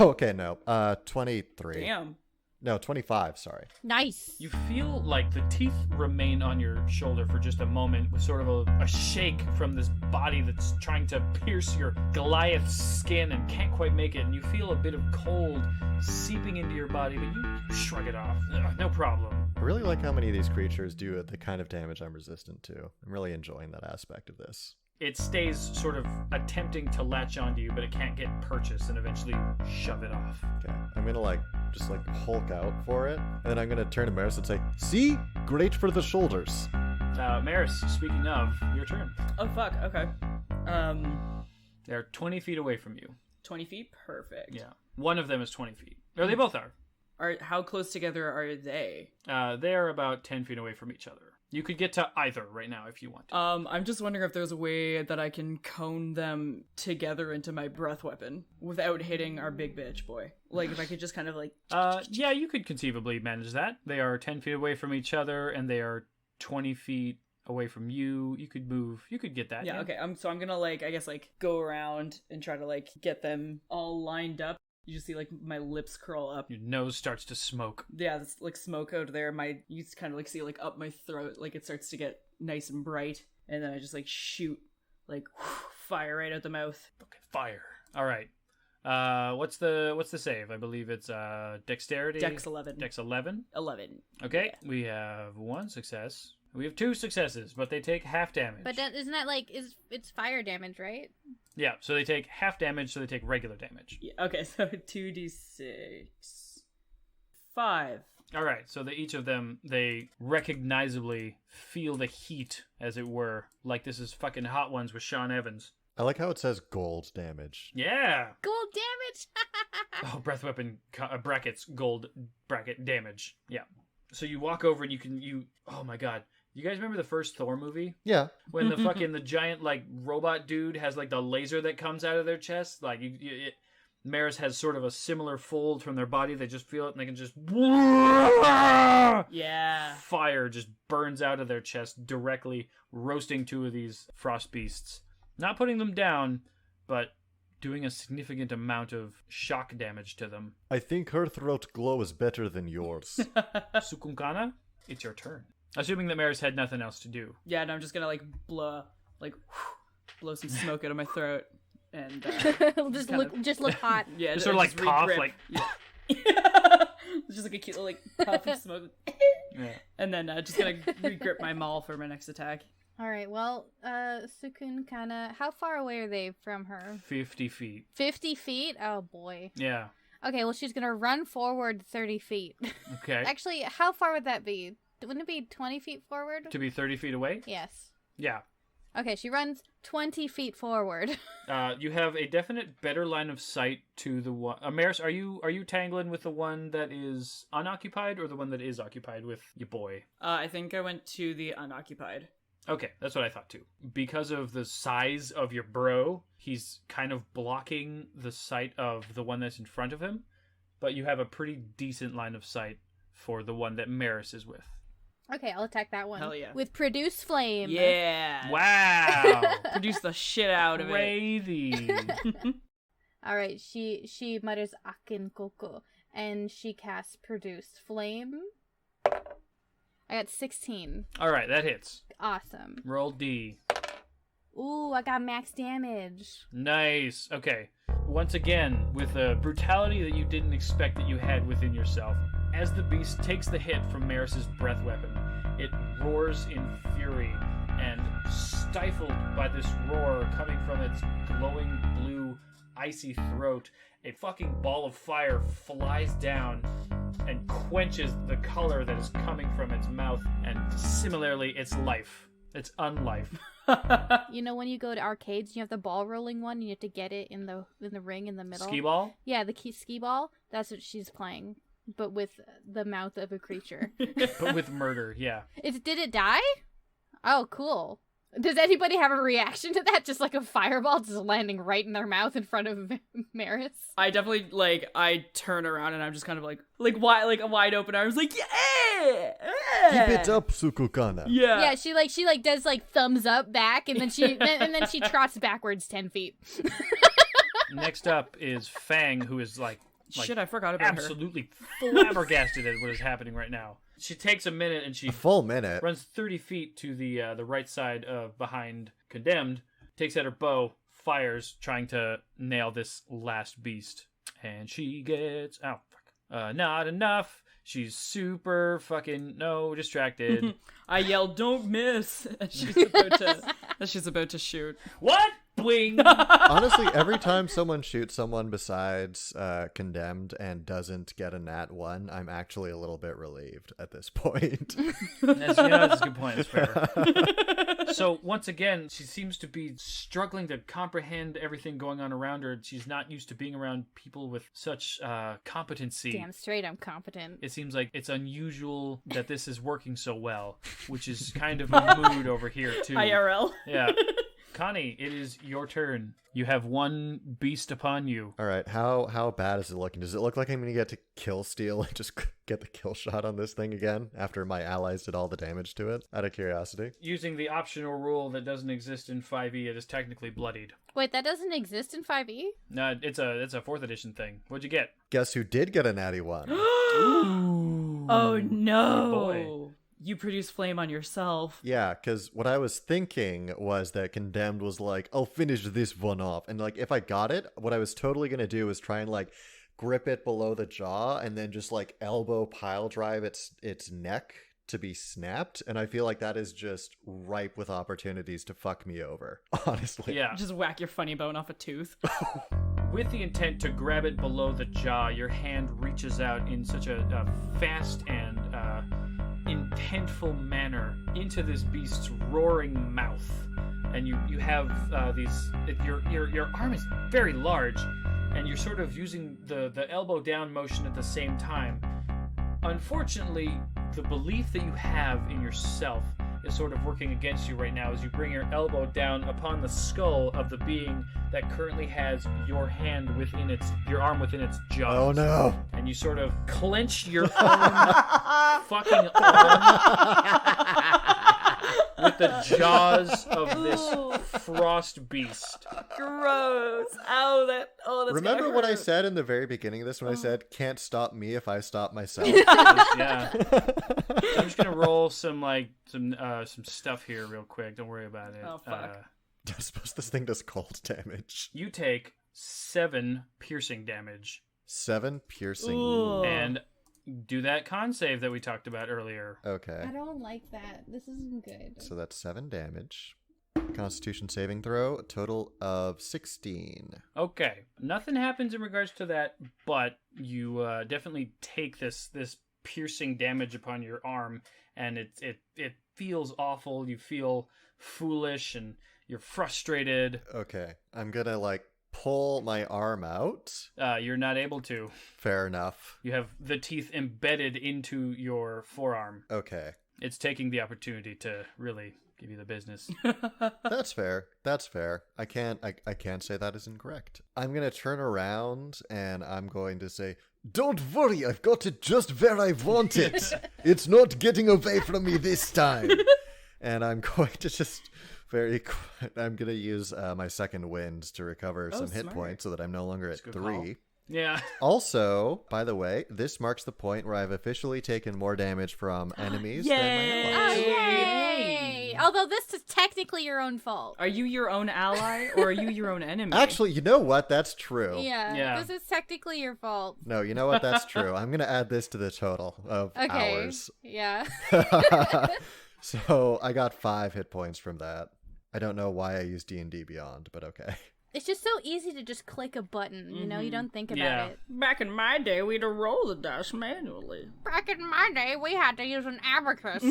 Oh, okay, no. 23. Damn. No, 25, sorry. Nice. You feel like the teeth remain on your shoulder for just a moment with sort of a shake from this body that's trying to pierce your Goliath skin and can't quite make it. And you feel a bit of cold seeping into your body, but you shrug it off. No problem. I really like how many of these creatures do the kind of damage I'm resistant to. I'm really enjoying that aspect of this. It stays sort of attempting to latch onto you, but it can't get purchased, and eventually you shove it off. Okay, I'm gonna just Hulk out for it, and then I'm gonna turn to Meris and say, "See? Great for the shoulders." Maris, speaking of, your turn. Oh, fuck. Okay. They're 20 feet away from you. 20 feet? Perfect. Yeah. One of them is 20 feet. Or they both are. How close together are they? They are about 10 feet away from each other. You could get to either right now if you want to. I'm just wondering if there's a way that I can cone them together into my breath weapon without hitting our big bitch boy. Like, if I could just kind of Yeah, you could conceivably manage that. They are 10 feet away from each other, and they are 20 feet away from you. You could move. You could get that. Yeah, okay. So I'm gonna, go around and try to, get them all lined up. You just see, my lips curl up. Your nose starts to smoke. Yeah, it's smoke out there. You kind of, see, up my throat. It starts to get nice and bright. And then I just, shoot, fire right out the mouth. Okay, fire. All right. What's the save? I believe it's dexterity. Dex 11. Dex 11. 11. Okay, we have one success. We have two successes, but they take half damage. But isn't that it's fire damage, right? Yeah, so they take half damage, so they take regular damage. Yeah, okay, so 2d6. 5. All right, so each of them, they recognizably feel the heat, as it were, like this is fucking Hot Ones with Sean Evans. I like how it says gold damage. Yeah. Gold damage. Oh, breath weapon brackets, gold bracket damage. Yeah. So you walk over and you oh my god. You guys remember the first Thor movie? Yeah. When the giant robot dude has the laser that comes out of their chest? Meris has sort of a similar fold from their body. They just feel it and they can just yeah. Fire just burns out of their chest, directly roasting two of these frost beasts. Not putting them down, but doing a significant amount of shock damage to them. I think her throat glow is better than yours. Cukunkana, it's your turn. Assuming that Meris had nothing else to do. Yeah, and I'm just gonna blow some smoke out of my throat and just look hot. Yeah, just sort of cough, yeah. Just a cute little puff of smoke. Yeah. And then just gonna regrip my maul for my next attack. All right. Well, Cukunkana, how far away are they from her? 50 feet. 50 feet? Oh boy. Yeah. Okay. Well, she's gonna run forward 30 feet. Okay. Actually, how far would that be? Wouldn't it be 20 feet forward? To be 30 feet away? Yes. Yeah. Okay, she runs 20 feet forward. You have a definite better line of sight to the one. Meris, are you tangling with the one that is unoccupied or the one that is occupied with your boy? I think I went to the unoccupied. Okay, that's what I thought too. Because of the size of your bro, he's kind of blocking the sight of the one that's in front of him, but you have a pretty decent line of sight for the one that Meris is with. Okay, I'll attack that one. Hell yeah. With Produce Flame. Yeah. Wow. Produce the shit out of Crazy. All right, she mutters Akin Koko, and she casts Produce Flame. I got 16. All right, that hits. Awesome. Roll D. Ooh, I got max damage. Nice. Okay. Once again, with a brutality that you didn't expect that you had within yourself, as the beast takes the hit from Meris's breath weapon, it roars in fury, and stifled by this roar coming from its glowing blue, icy throat, a fucking ball of fire flies down and quenches the color that is coming from its mouth, and similarly, its life. Its unlife. You know when you go to arcades, you have the ball rolling one, and you have to get it in the ring in the middle? Skee ball? Yeah, the skee ball. That's what she's playing, but with the mouth of a creature. But with murder, yeah. Did it die? Oh, cool. Does anybody have a reaction to that? Just like a fireball just landing right in their mouth in front of Meris? I definitely, I turn around and I'm just kind of wide open arms, yeah! Keep it up, Cukunkana. Yeah. Yeah, she does thumbs up back, and then she trots backwards 10 feet. Next up is Fang, who is like, Shit, I forgot about her. absolutely flabbergasted at what is happening right now. She takes a minute and she A full minute. runs 30 feet to the right side of behind Condemned, takes out her bow, fires, trying to nail this last beast. And she gets... Oh, fuck. Not enough. She's super fucking distracted. I yelled, "Don't miss!" as she's about to shoot. What? Bling! Honestly, every time someone shoots someone besides Condemned and doesn't get a nat 1, I'm actually a little bit relieved at this point. That's a good point. That's fair. So once again, she seems to be struggling to comprehend everything going on around her. She's not used to being around people with such competency. Damn straight, I'm competent. It seems like it's unusual that this is working so well, which is kind of a mood over here too. IRL. Yeah. Connie, it is your turn. You have one beast upon you. All right, how bad is it looking? Does it look like I'm going to get to kill steal and just get the kill shot on this thing again after my allies did all the damage to it? Out of curiosity. Using the optional rule that doesn't exist in 5e, it is technically bloodied. Wait, that doesn't exist in 5e? No, it's a 4th edition thing. What'd you get? Guess who did get a natty 1? Ooh. Oh no! Boy. You produce flame on yourself. Yeah, because what I was thinking was that Condemned was like, I'll finish this one off. And like, if I got it, what I was totally going to do was try and like grip it below the jaw and then just like elbow pile drive its neck to be snapped. And I feel like that is just ripe with opportunities to fuck me over, honestly. Yeah. Just whack your funny bone off a tooth. With the intent to grab it below the jaw, your hand reaches out in such a fast and intentful manner into this beast's roaring mouth, and you have these. Your arm is very large, and you're sort of using the elbow down motion at the same time. Unfortunately, the belief that you have in yourself is sort of working against you right now as you bring your elbow down upon the skull of the being that currently has your arm within its jaws. Oh no. And you sort of clench your own fucking arm with the jaws of this frost beast. Gross. Ow, that's Remember what I said in the very beginning of this when I said, can't stop me if I stop myself? Yeah. I'm just gonna roll some stuff here real quick. Don't worry about it. Oh, fuck. I suppose this thing does cold damage. You take 7 piercing damage. 7 piercing. Ooh. And do that con save that we talked about earlier. Okay. I don't like that. This isn't good. So that's 7 damage. Constitution saving throw, a total of 16. Okay. Nothing happens in regards to that, but you definitely take this piercing damage upon your arm, and it feels awful. You feel foolish and you're frustrated. Okay. I'm gonna pull my arm out. You're not able to. Fair enough. You have the teeth embedded into your forearm. Okay. It's taking the opportunity to really give you the business. That's fair. That's fair. I can't say that is incorrect. I'm going to turn around and I'm going to say, don't worry, I've got it just where I want it. It's not getting away from me this time. And I'm going to just I'm going to use my second wind to recover some hit smart. points so that I'm no longer at Good 3. call. Yeah. Also, by the way, this marks the point where I've officially taken more damage from enemies than my allies. Oh, yay! Although this is technically your own fault. Are you your own ally or are you your own enemy? Actually, you know what? That's true. Yeah, this is technically your fault. No, you know what? That's true. I'm going to add this to the total of hours. Yeah. So I got 5 hit points from that. I don't know why I use D&D Beyond, but okay. It's just so easy to just click a button, you know? You don't think about Yeah. it. Back in my day, we'd roll the dice manually. Back in my day, we had to use an abacus.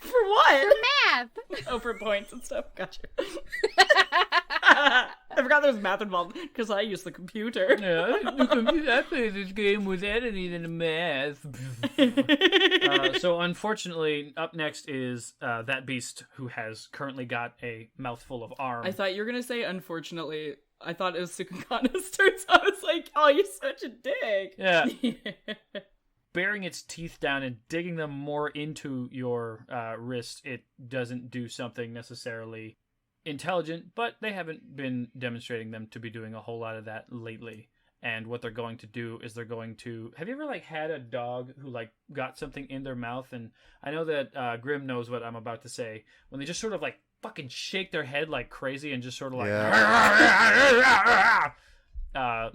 For what? Math! Oh, for points and stuff. Gotcha. I forgot there was math involved because I use the computer. I played this game with editing and math. So unfortunately, up next is that beast who has currently got a mouthful of arm. I thought you were going to say, unfortunately, I thought it was Cukunkana's turn, so I was like, oh, you're such a dick. Yeah. Bearing its teeth down and digging them more into your wrist, it doesn't do something necessarily intelligent, but they haven't been demonstrating them to be doing a whole lot of that lately. And what they're going to do is they're going to... Have you ever, like, had a dog who, like, got something in their mouth? And I know that Grim knows what I'm about to say. When they just sort of, like, fucking shake their head like crazy and just sort of like... Yeah.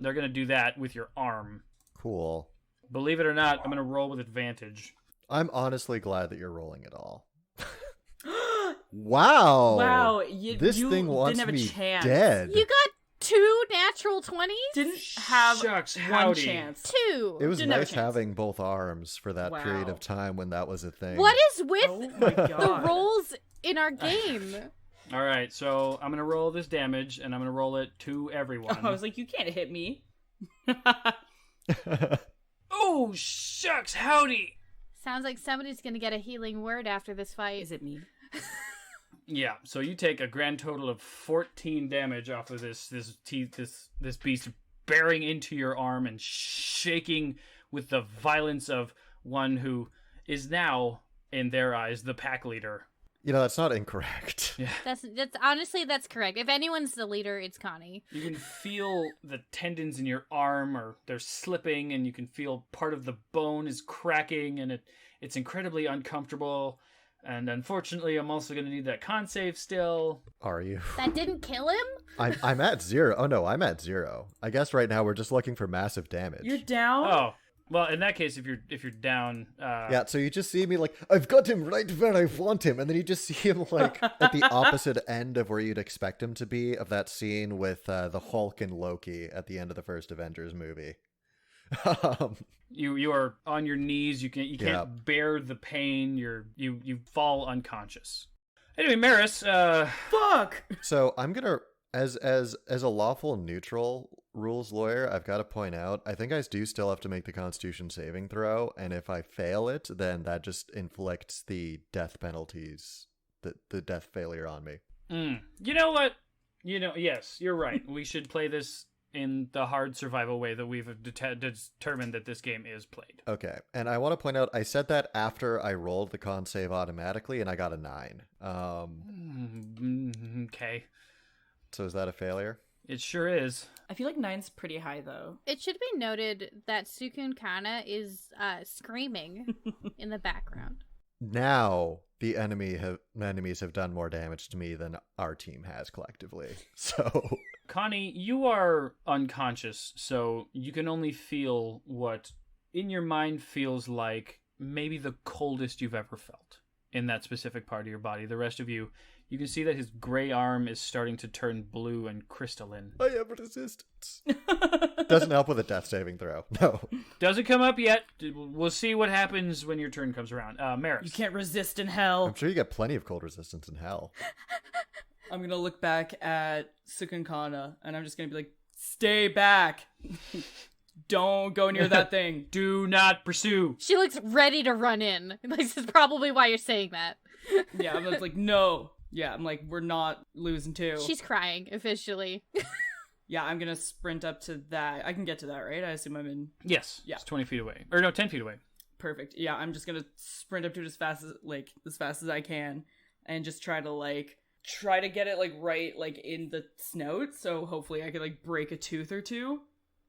They're going to do that with your arm. Cool. Believe it or not, I'm going to roll with advantage. I'm honestly glad that you're rolling it all. Wow. Wow, This you thing wants didn't have me a chance. dead. You got 2 natural 20s? Didn't have Shucks, one howdy. chance. 2. It was Didn't have a nice chance. having both arms for that period Wow. of time when that was a thing. What is with Oh my the god. rolls in our game? All right, so I'm going to roll this damage, and I'm going to roll it to everyone. I was like, you can't hit me. Oh, shucks, howdy. Sounds like somebody's gonna get a healing word after this fight. Is it me? Yeah, so you take a grand total of 14 damage off of this beast bearing into your arm and shaking with the violence of one who is now, in their eyes, the pack leader. You know, that's not incorrect. Yeah. That's honestly that's correct. If anyone's the leader, it's Connie. You can feel the tendons in your arm, or they're slipping, and you can feel part of the bone is cracking, and it's incredibly uncomfortable. And unfortunately, I'm also going to need that con save still. Are you? That didn't kill him? I'm at 0. Oh no, I'm at 0. I guess right now we're just looking for massive damage. You're down? Oh, well, in that case, if you're down, Yeah, so you just see me like, I've got him right where I want him, and then you just see him like at the opposite end of where you'd expect him to be of that scene with the Hulk and Loki at the end of the first Avengers movie. you are on your knees. You can't Yeah. bear the pain. You fall unconscious. Anyway, Meris, Fuck! So I'm gonna, as a lawful neutral rules lawyer, I've got to point out, I think I do still have to make the Constitution saving throw, and if I fail it, then that just inflicts the death penalties, the death failure on me. You know what? Yes, you're right. We should play this in the hard survival way that we've determined that this game is played. Okay, and I want to point out, I said that after I rolled the con save automatically, and I got a 9. Okay. So is that a failure? It sure is. I feel like 9's pretty high, though. It should be noted that Cukunkana is screaming in the background. Now the enemies have done more damage to me than our team has collectively. So Connie, you are unconscious, so you can only feel what in your mind feels like maybe the coldest you've ever felt in that specific part of your body. The rest of you can see that his gray arm is starting to turn blue and crystalline. I have resistance. Doesn't help with a death saving throw. No. Doesn't come up yet. We'll see what happens when your turn comes around. Meris. You can't resist in hell. I'm sure you get plenty of cold resistance in hell. I'm gonna look back at Cukunkana, and I'm just gonna be like, stay back. Don't go near that thing. Do not pursue. She looks ready to run in. This is probably why you're saying that. Yeah, I'm like, no. Yeah, I'm like, we're not losing too. She's crying officially. Yeah, I'm gonna sprint up to that. I can get to that, right? I assume I'm in. Yes. Yeah. It's 20 feet away. Or no, 10 feet away. Perfect. Yeah, I'm just gonna sprint up to it as fast as I can, and just try to get it right in the snout. So hopefully I could break a tooth or two.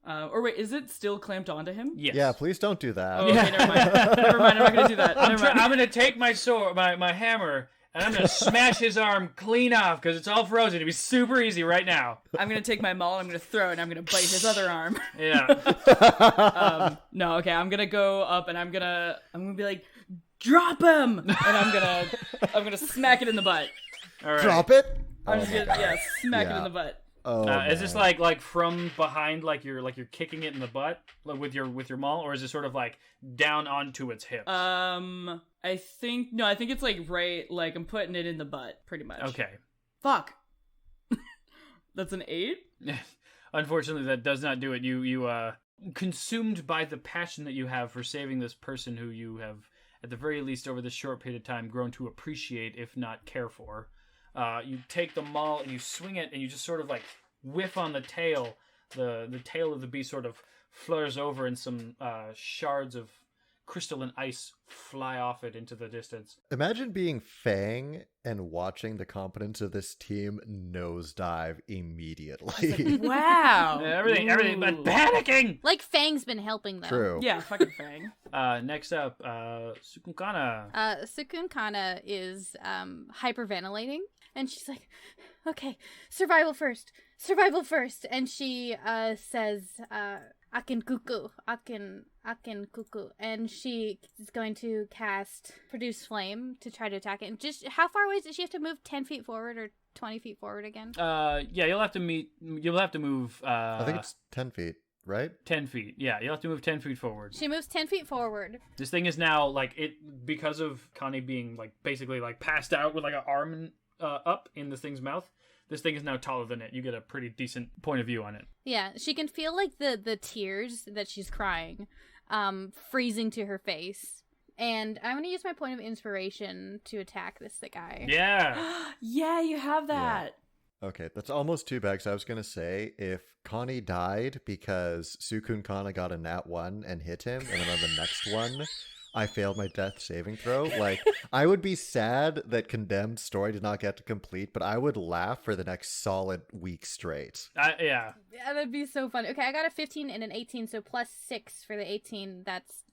Or wait, is it still clamped onto him? Yes. Yeah, please don't do that. Oh, okay, never mind. Never mind. I'm not gonna do that. Never mind. I'm gonna take my sword, my hammer, and I'm gonna smash his arm clean off because it's all frozen. It'd be super easy right now. I'm gonna take my maul and I'm gonna throw it and I'm gonna bite his other arm. Yeah. No, okay, I'm gonna go up and I'm gonna be like, drop him, and I'm gonna smack it in the butt. All right. Drop it. I'm just gonna smack it Yeah. in the butt. Oh, Is this man. like from behind, like you're kicking it in the butt with your maul, or is it sort of like down onto its hips? I think it's right, I'm putting it in the butt, pretty much. Okay. Fuck. That's an 8? Unfortunately, that does not do it. You consumed by the passion that you have for saving this person who you have, at the very least over this short period of time, grown to appreciate, if not care for. You take the maul and you swing it, and you just sort of whiff on the tail. The tail of the beast sort of flutters over, and some shards of crystal and ice fly off it into the distance. Imagine being Fang and watching the competence of this team nosedive immediately. Wow. Everything, but Ooh. panicking! Like Fang's been helping them. True. Yeah, fucking Fang. Next up, Cukunkana. Cukunkana is hyperventilating, and she's like, "Okay, survival first, and she says, "Akin cuckoo, akin cuckoo," and she is going to cast Produce Flame to try to attack it. And just how far away does she have to move? 10 feet forward or 20 feet forward again? Yeah, you'll have to move. I think it's 10 feet, right? 10 feet. Yeah, you'll have to move 10 feet forward. She moves 10 feet forward. This thing is now because of Connie being basically passed out with an arm up in this thing's mouth. This thing is now taller than it. You get a pretty decent point of view on it. Yeah, she can feel the tears that she's crying, freezing to her face. And I'm going to use my point of inspiration to attack this guy. Yeah. Yeah, you have that. Okay, that's almost too bad. 'Cause I was going to say, if Connie died because Cukunkana got a nat 1 and hit him, and then on the next one, I failed my death saving throw, I would be sad that Condemned story did not get to complete, but I would laugh for the next solid week straight. Yeah. Yeah, that'd be so funny. Okay, I got a 15 and an 18, so plus 6 for the 18. That's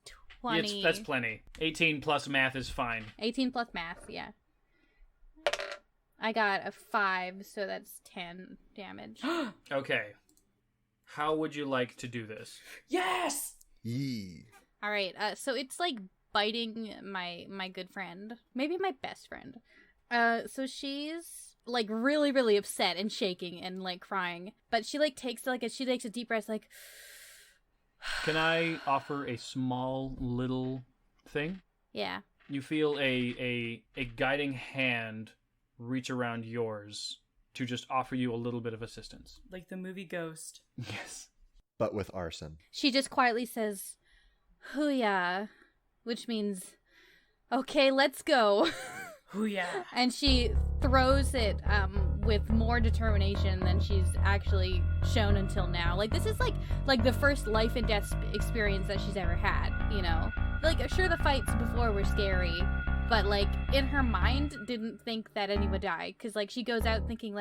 20. That's plenty. 18 plus math is fine. 18 plus math, yeah. I got a 5, so that's 10 damage. Okay. How would you like to do this? Yes! Yee. All right, so it's biting my good friend, maybe my best friend. So she's really, really upset and shaking and crying, but she takes a deep breath, Can I offer a small little thing? Yeah. You feel a guiding hand reach around yours to just offer you a little bit of assistance. Like the movie Ghost. Yes. But with arson. She just quietly says, "Hooyah," which means, "Okay, let's go." Hoo-yeah. And she throws it with more determination than she's actually shown until now. This is like the first life and death experience that she's ever had, you know? Sure, the fights before were scary, but in her mind didn't think that anyone would die, because she goes out thinking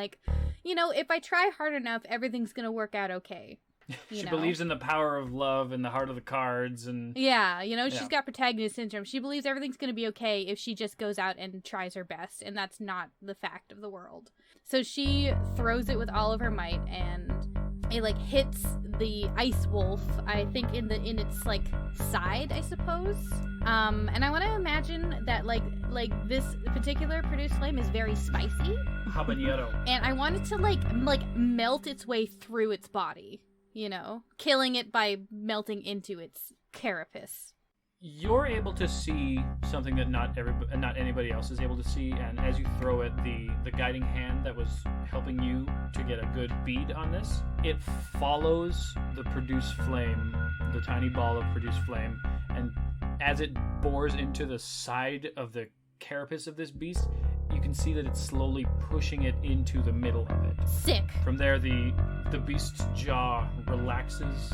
if I try hard enough, everything's gonna work out okay. She believes in the power of love and the heart of the cards, and yeah, she's got protagonist syndrome. She believes everything's going to be okay if she just goes out and tries her best, and that's not the fact of the world. So she throws it with all of her might, and it hits the ice wolf, I think in its side, I suppose. And I want to imagine that this particular Produce Flame is very spicy, habanero. and I want it to melt its way through its body. Killing it by melting into its carapace. You're able to see something that not anybody else is able to see, and as you throw it, the guiding hand that was helping you to get a good bead on this, it follows the Produce Flame, the tiny ball of Produce Flame, and as it bores into the side of the carapace of this beast, you can see that it's slowly pushing it into the middle of it. Sick. From there, the beast's jaw relaxes,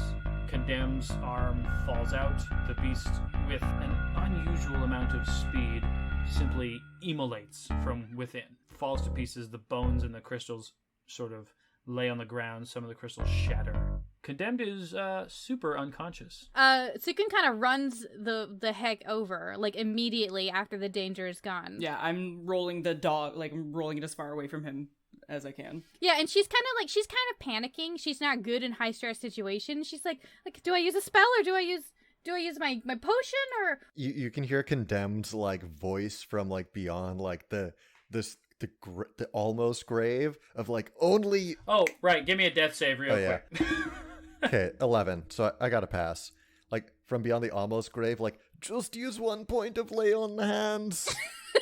Condemned's arm falls out. The beast, with an unusual amount of speed, simply immolates from within. Falls to pieces, the bones and the crystals sort of lay on the ground, some of the crystals shatter. Condemned is super unconscious. Sukun kind of runs the heck over, immediately after the danger is gone. Yeah, I'm rolling the dog, I'm rolling it as far away from him as I can. Yeah, and she's kind of panicking. She's not good in high stress situations. She's like, do I use a spell or do I use my potion or? You can hear Condemned's voice from beyond the almost grave of only. Oh, right. Give me a death save real quick. Okay, 11. So I got to pass. From beyond the almost grave, just use 1 point of lay on hands.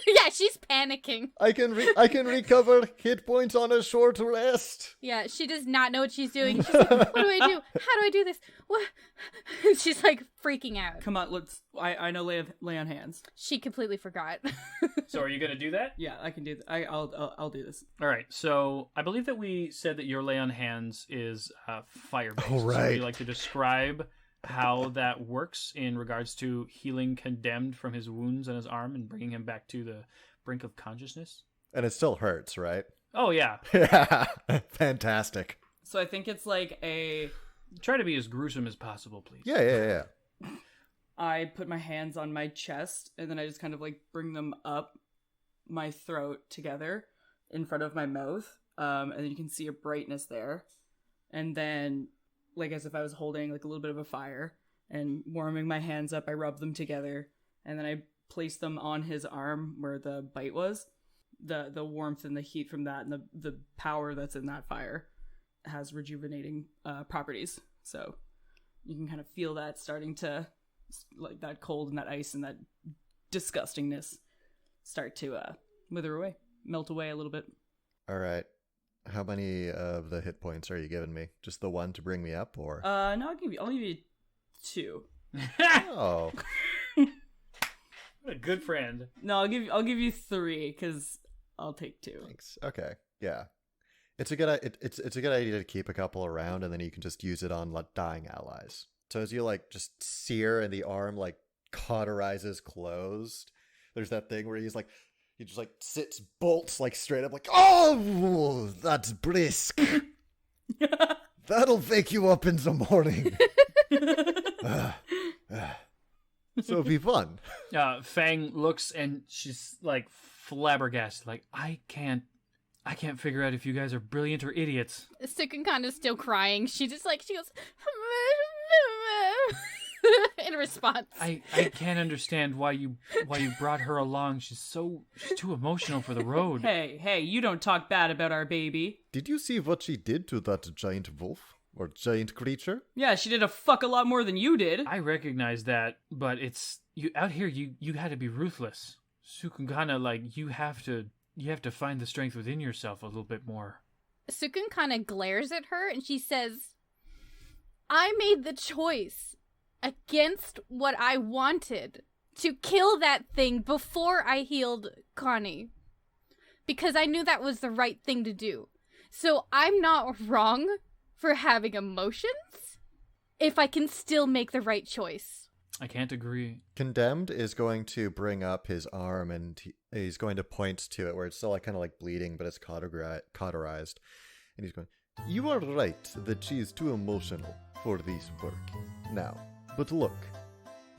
Yeah, she's panicking. I can recover hit points on a short rest. Yeah, she does not know what she's doing. She's like, what do I do? How do I do this? What? She's freaking out. Come on, let's. I know lay on hands. She completely forgot. So are you gonna do that? Yeah, I can do that. I'll do this. All right. So I believe that we said that your lay on hands is fire based. Oh, right. So would you like to describe how that works in regards to healing Condemned from his wounds on his arm and bringing him back to the brink of consciousness? And it still hurts, right? Oh, yeah. Yeah. Fantastic. So I think it's like a... Try to be as gruesome as possible, please. Yeah. I put my hands on my chest, and then I just kind of like bring them up my throat together in front of my mouth. And then you can see a brightness there. And then, like as if I was holding like a little bit of a fire and warming my hands up, I rub them together. And then I place them on his arm where the bite was. The warmth and the heat from that and the power that's in that fire has rejuvenating properties. So you can kind of feel that starting to, like that cold and that ice and that disgustingness start to wither away, melt away a little bit. All right. How many of the hit points are you giving me? Just the one to bring me up, or? No, I'll give you 2. Oh. What a good friend. No, I'll give you 3 because I'll take 2. Thanks. Okay. Yeah. It's a good it's a good idea to keep a couple around, and then you can just use it on like dying allies. So as you like just sear and the arm like cauterizes closed, there's that thing where he just like sits bolts like straight up like, oh, that's brisk. That'll wake you up in the morning. So it'll be fun. Fang looks and she's like flabbergasted, like, I can't figure out if you guys are brilliant or idiots. Cukunkana's still crying. She goes in response. I can't understand why you brought her along. She's too emotional for the road. Hey, you don't talk bad about our baby. Did you see what she did to that giant wolf or giant creature? Yeah, she did a lot more than you did. I recognize that, but it's you out here. You had to be ruthless, Cukunkana. Like you have to find the strength within yourself a little bit more. Cukunkana glares at her and she says, I made the choice against what I wanted to kill that thing before I healed Connie. Because I knew that was the right thing to do. So I'm not wrong for having emotions if I can still make the right choice. I can't agree. Condemned is going to bring up his arm and he's going to point to it where it's still like kind of like bleeding, but it's cauterized. And he's going, you are right that she is too emotional for this work. Now, but look,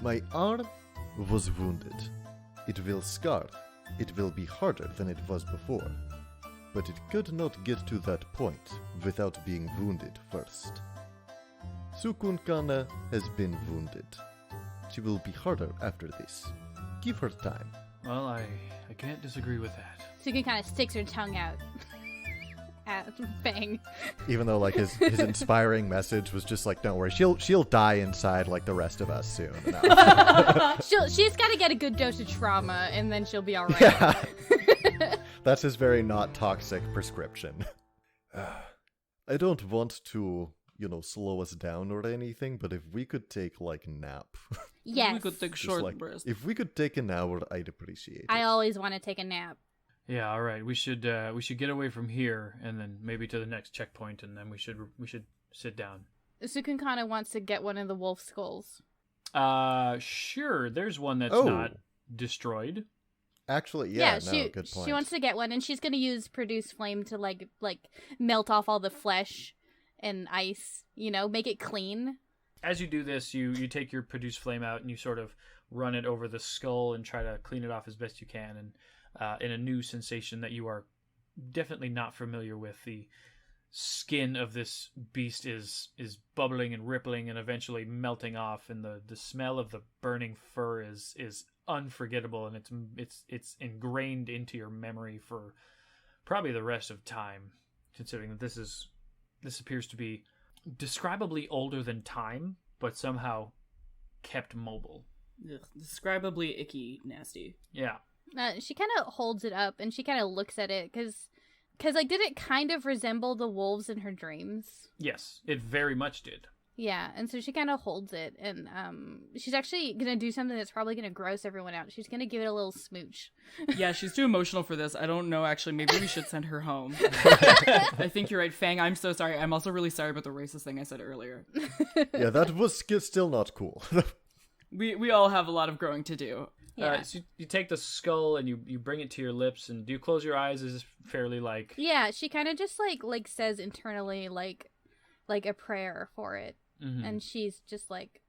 my arm was wounded. It will scar. It will be harder than it was before. But it could not get to that point without being wounded first. Cukunkana has been wounded. She will be harder after this. Give her time. Well, I can't disagree with that. Cukunkana sticks her tongue out at Fang. Even though like his inspiring message was just like, don't worry, she'll die inside like the rest of us soon. No. She's got to get a good dose of trauma and then she'll be all right. Yeah. That's his very not toxic prescription. I don't want to, slow us down or anything, but if we could take like a nap. Yes. We could take Just, short like, bursts. if we could take an hour, I'd appreciate it. I always want to take a nap. Yeah, all right. We should get away from here and then maybe to the next checkpoint, and then we should sit down. Cukunkana wants to get one of the wolf skulls. Sure. There's one that's Oh. not destroyed. Actually, She good point. She wants to get one, and she's gonna use produce flame to like melt off all the flesh and ice. Make it clean. As you do this, you take your produce flame out and you sort of run it over the skull and try to clean it off as best you can. And in a new sensation that you are definitely not familiar with, the skin of this beast is bubbling and rippling and eventually melting off, and the smell of the burning fur is unforgettable, and it's ingrained into your memory for probably the rest of time, considering that this appears to be describably older than time, but somehow kept mobile. Ugh, describably icky, nasty. Yeah. She kind of holds it up and she kind of looks at it because did it kind of resemble the wolves in her dreams? Yes, it very much did. Yeah, and so she kind of holds it, and she's actually going to do something that's probably going to gross everyone out. She's going to give it a little smooch. Yeah, she's too emotional for this. I don't know, actually. Maybe we should send her home. I think you're right, Fang. I'm so sorry. I'm also really sorry about the racist thing I said earlier. Yeah, that was still not cool. We all have a lot of growing to do. Yeah. So you take the skull and you bring it to your lips, and do you close your eyes? Is this fairly like... Yeah, she kind of just like says internally like a prayer for it. Mhm. And she's just like,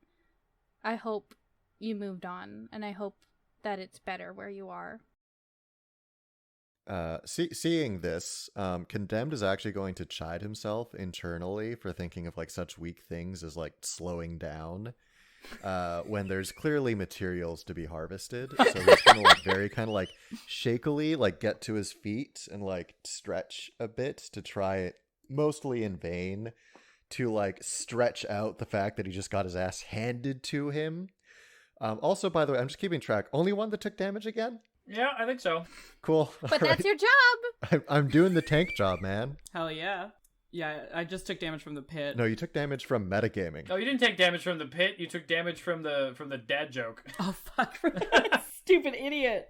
I hope you moved on, and I hope that it's better where you are. Seeing this, Condemned is actually going to chide himself internally for thinking of like such weak things as like slowing down when there's clearly materials to be harvested. So he's gonna like very kind of like shakily like get to his feet and like stretch a bit to try it, mostly in vain, to like stretch out the fact that he just got his ass handed to him. Also, by the way, I'm just keeping track. Only one that took damage again? Yeah, I think so. Cool. But that's your job! I'm doing the tank job, man. Hell yeah. Yeah, I just took damage from the pit. No, you took damage from metagaming. No, you didn't take damage from the pit. You took damage from the dad joke. Oh, fuck. Stupid idiot.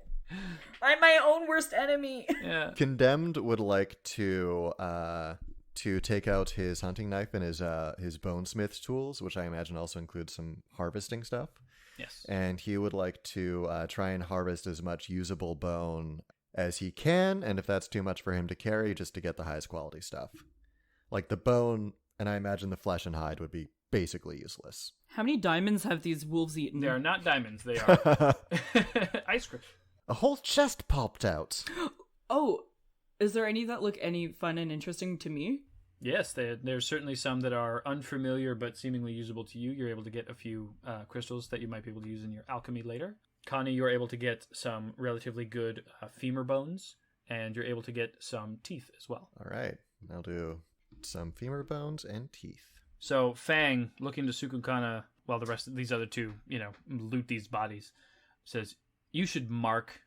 I'm my own worst enemy. Yeah. Condemned would like to take out his hunting knife and his bonesmith tools, which I imagine also includes some harvesting stuff. Yes. And he would like to try and harvest as much usable bone as he can, and if that's too much for him to carry, just to get the highest quality stuff. Like the bone, and I imagine the flesh and hide would be basically useless. How many diamonds have these wolves eaten? They are not diamonds. They are ice cream. A whole chest popped out. Oh, is there any that look any fun and interesting to me? Yes, there's certainly some that are unfamiliar but seemingly usable to you. You're able to get a few crystals that you might be able to use in your alchemy later. Connie, you're able to get some relatively good femur bones, and you're able to get some teeth as well. All right. I'll do some femur bones and teeth. So Fang, looking to Cukunkana while the rest of these other two, loot these bodies, says, you should mark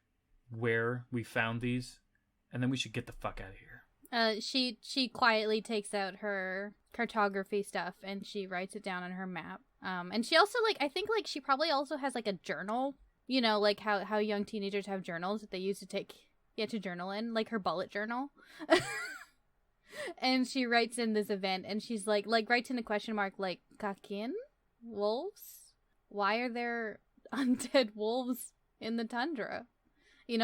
where we found these, and then we should get the fuck out of here. She quietly takes out her cartography stuff and she writes it down on her map. And she also I think she probably also has a journal, like how young teenagers have journals that they use to journal in, like her bullet journal. And she writes in this event, and she's writes in a question mark, Kakin? Wolves? Why are there undead wolves in the tundra?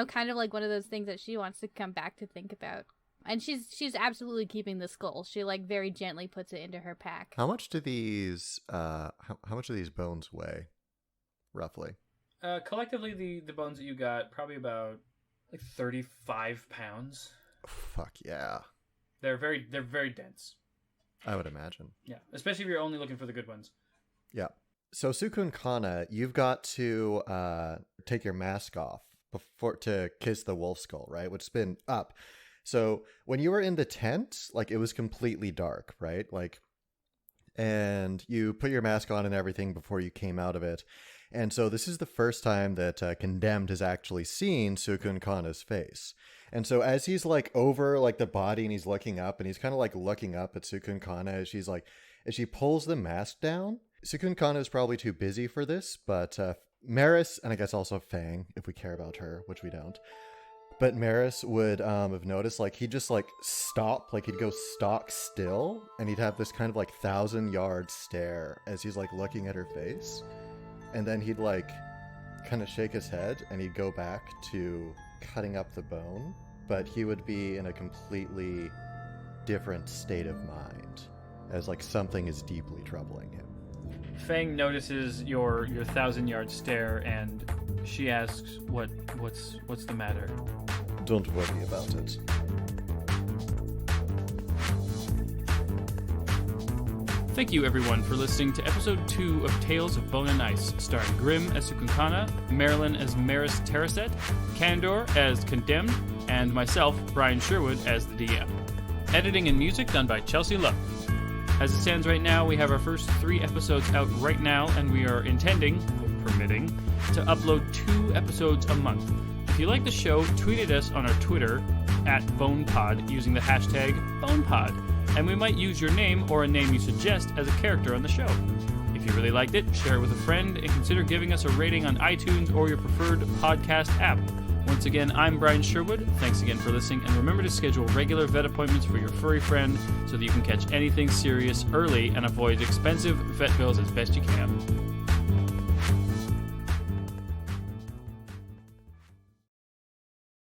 Kind of like one of those things that she wants to come back to think about. And she's absolutely keeping the skull. She very gently puts it into her pack. How much do these how much do these bones weigh, roughly? Collectively, the bones that you got, probably about 35 pounds. Fuck yeah. They're very dense. I would imagine. Yeah, especially if you're only looking for the good ones. Yeah. So Cukunkana, you've got to take your mask off to kiss the wolf skull, right? Which has been up. So when you were in the tent, it was completely dark, right? And you put your mask on and everything before you came out of it. And so this is the first time that Condemned has actually seen Cukunkana's face. And so as he's over the body and he's looking up, and he's kind of looking up at Cukunkana as she pulls the mask down. Cukunkana is probably too busy for this, but Meris, and I guess also Fang, if we care about her, which we don't. But Meris would have noticed, he'd just stop, he'd go stock still, and he'd have this kind of 1,000-yard stare as he's looking at her face. And then he'd kind of shake his head, and he'd go back to cutting up the bone, but he would be in a completely different state of mind, as something is deeply troubling him. Fang notices your 1,000-yard stare, and she asks, "What's the matter?" Don't worry about it. Thank you, everyone, for listening to episode 2 of Tales of Bone and Ice, starring Grim as Cukunkana, Marilyn as Meris Terraset, Candor as Condemned, and myself, Brian Sherwood, as the DM. Editing and music done by Chelsea Love. As it stands right now, we have our first 3 episodes out right now, and we are intending, permitting, to upload 2 episodes a month. If you like the show, tweet at us on our Twitter, @BonePod, using the hashtag BonePod. and we might use your name or a name you suggest as a character on the show. If you really liked it, share it with a friend and consider giving us a rating on iTunes or your preferred podcast app. Once again, I'm Brian Sherwood. Thanks again for listening, and remember to schedule regular vet appointments for your furry friend so that you can catch anything serious early and avoid expensive vet bills as best you can.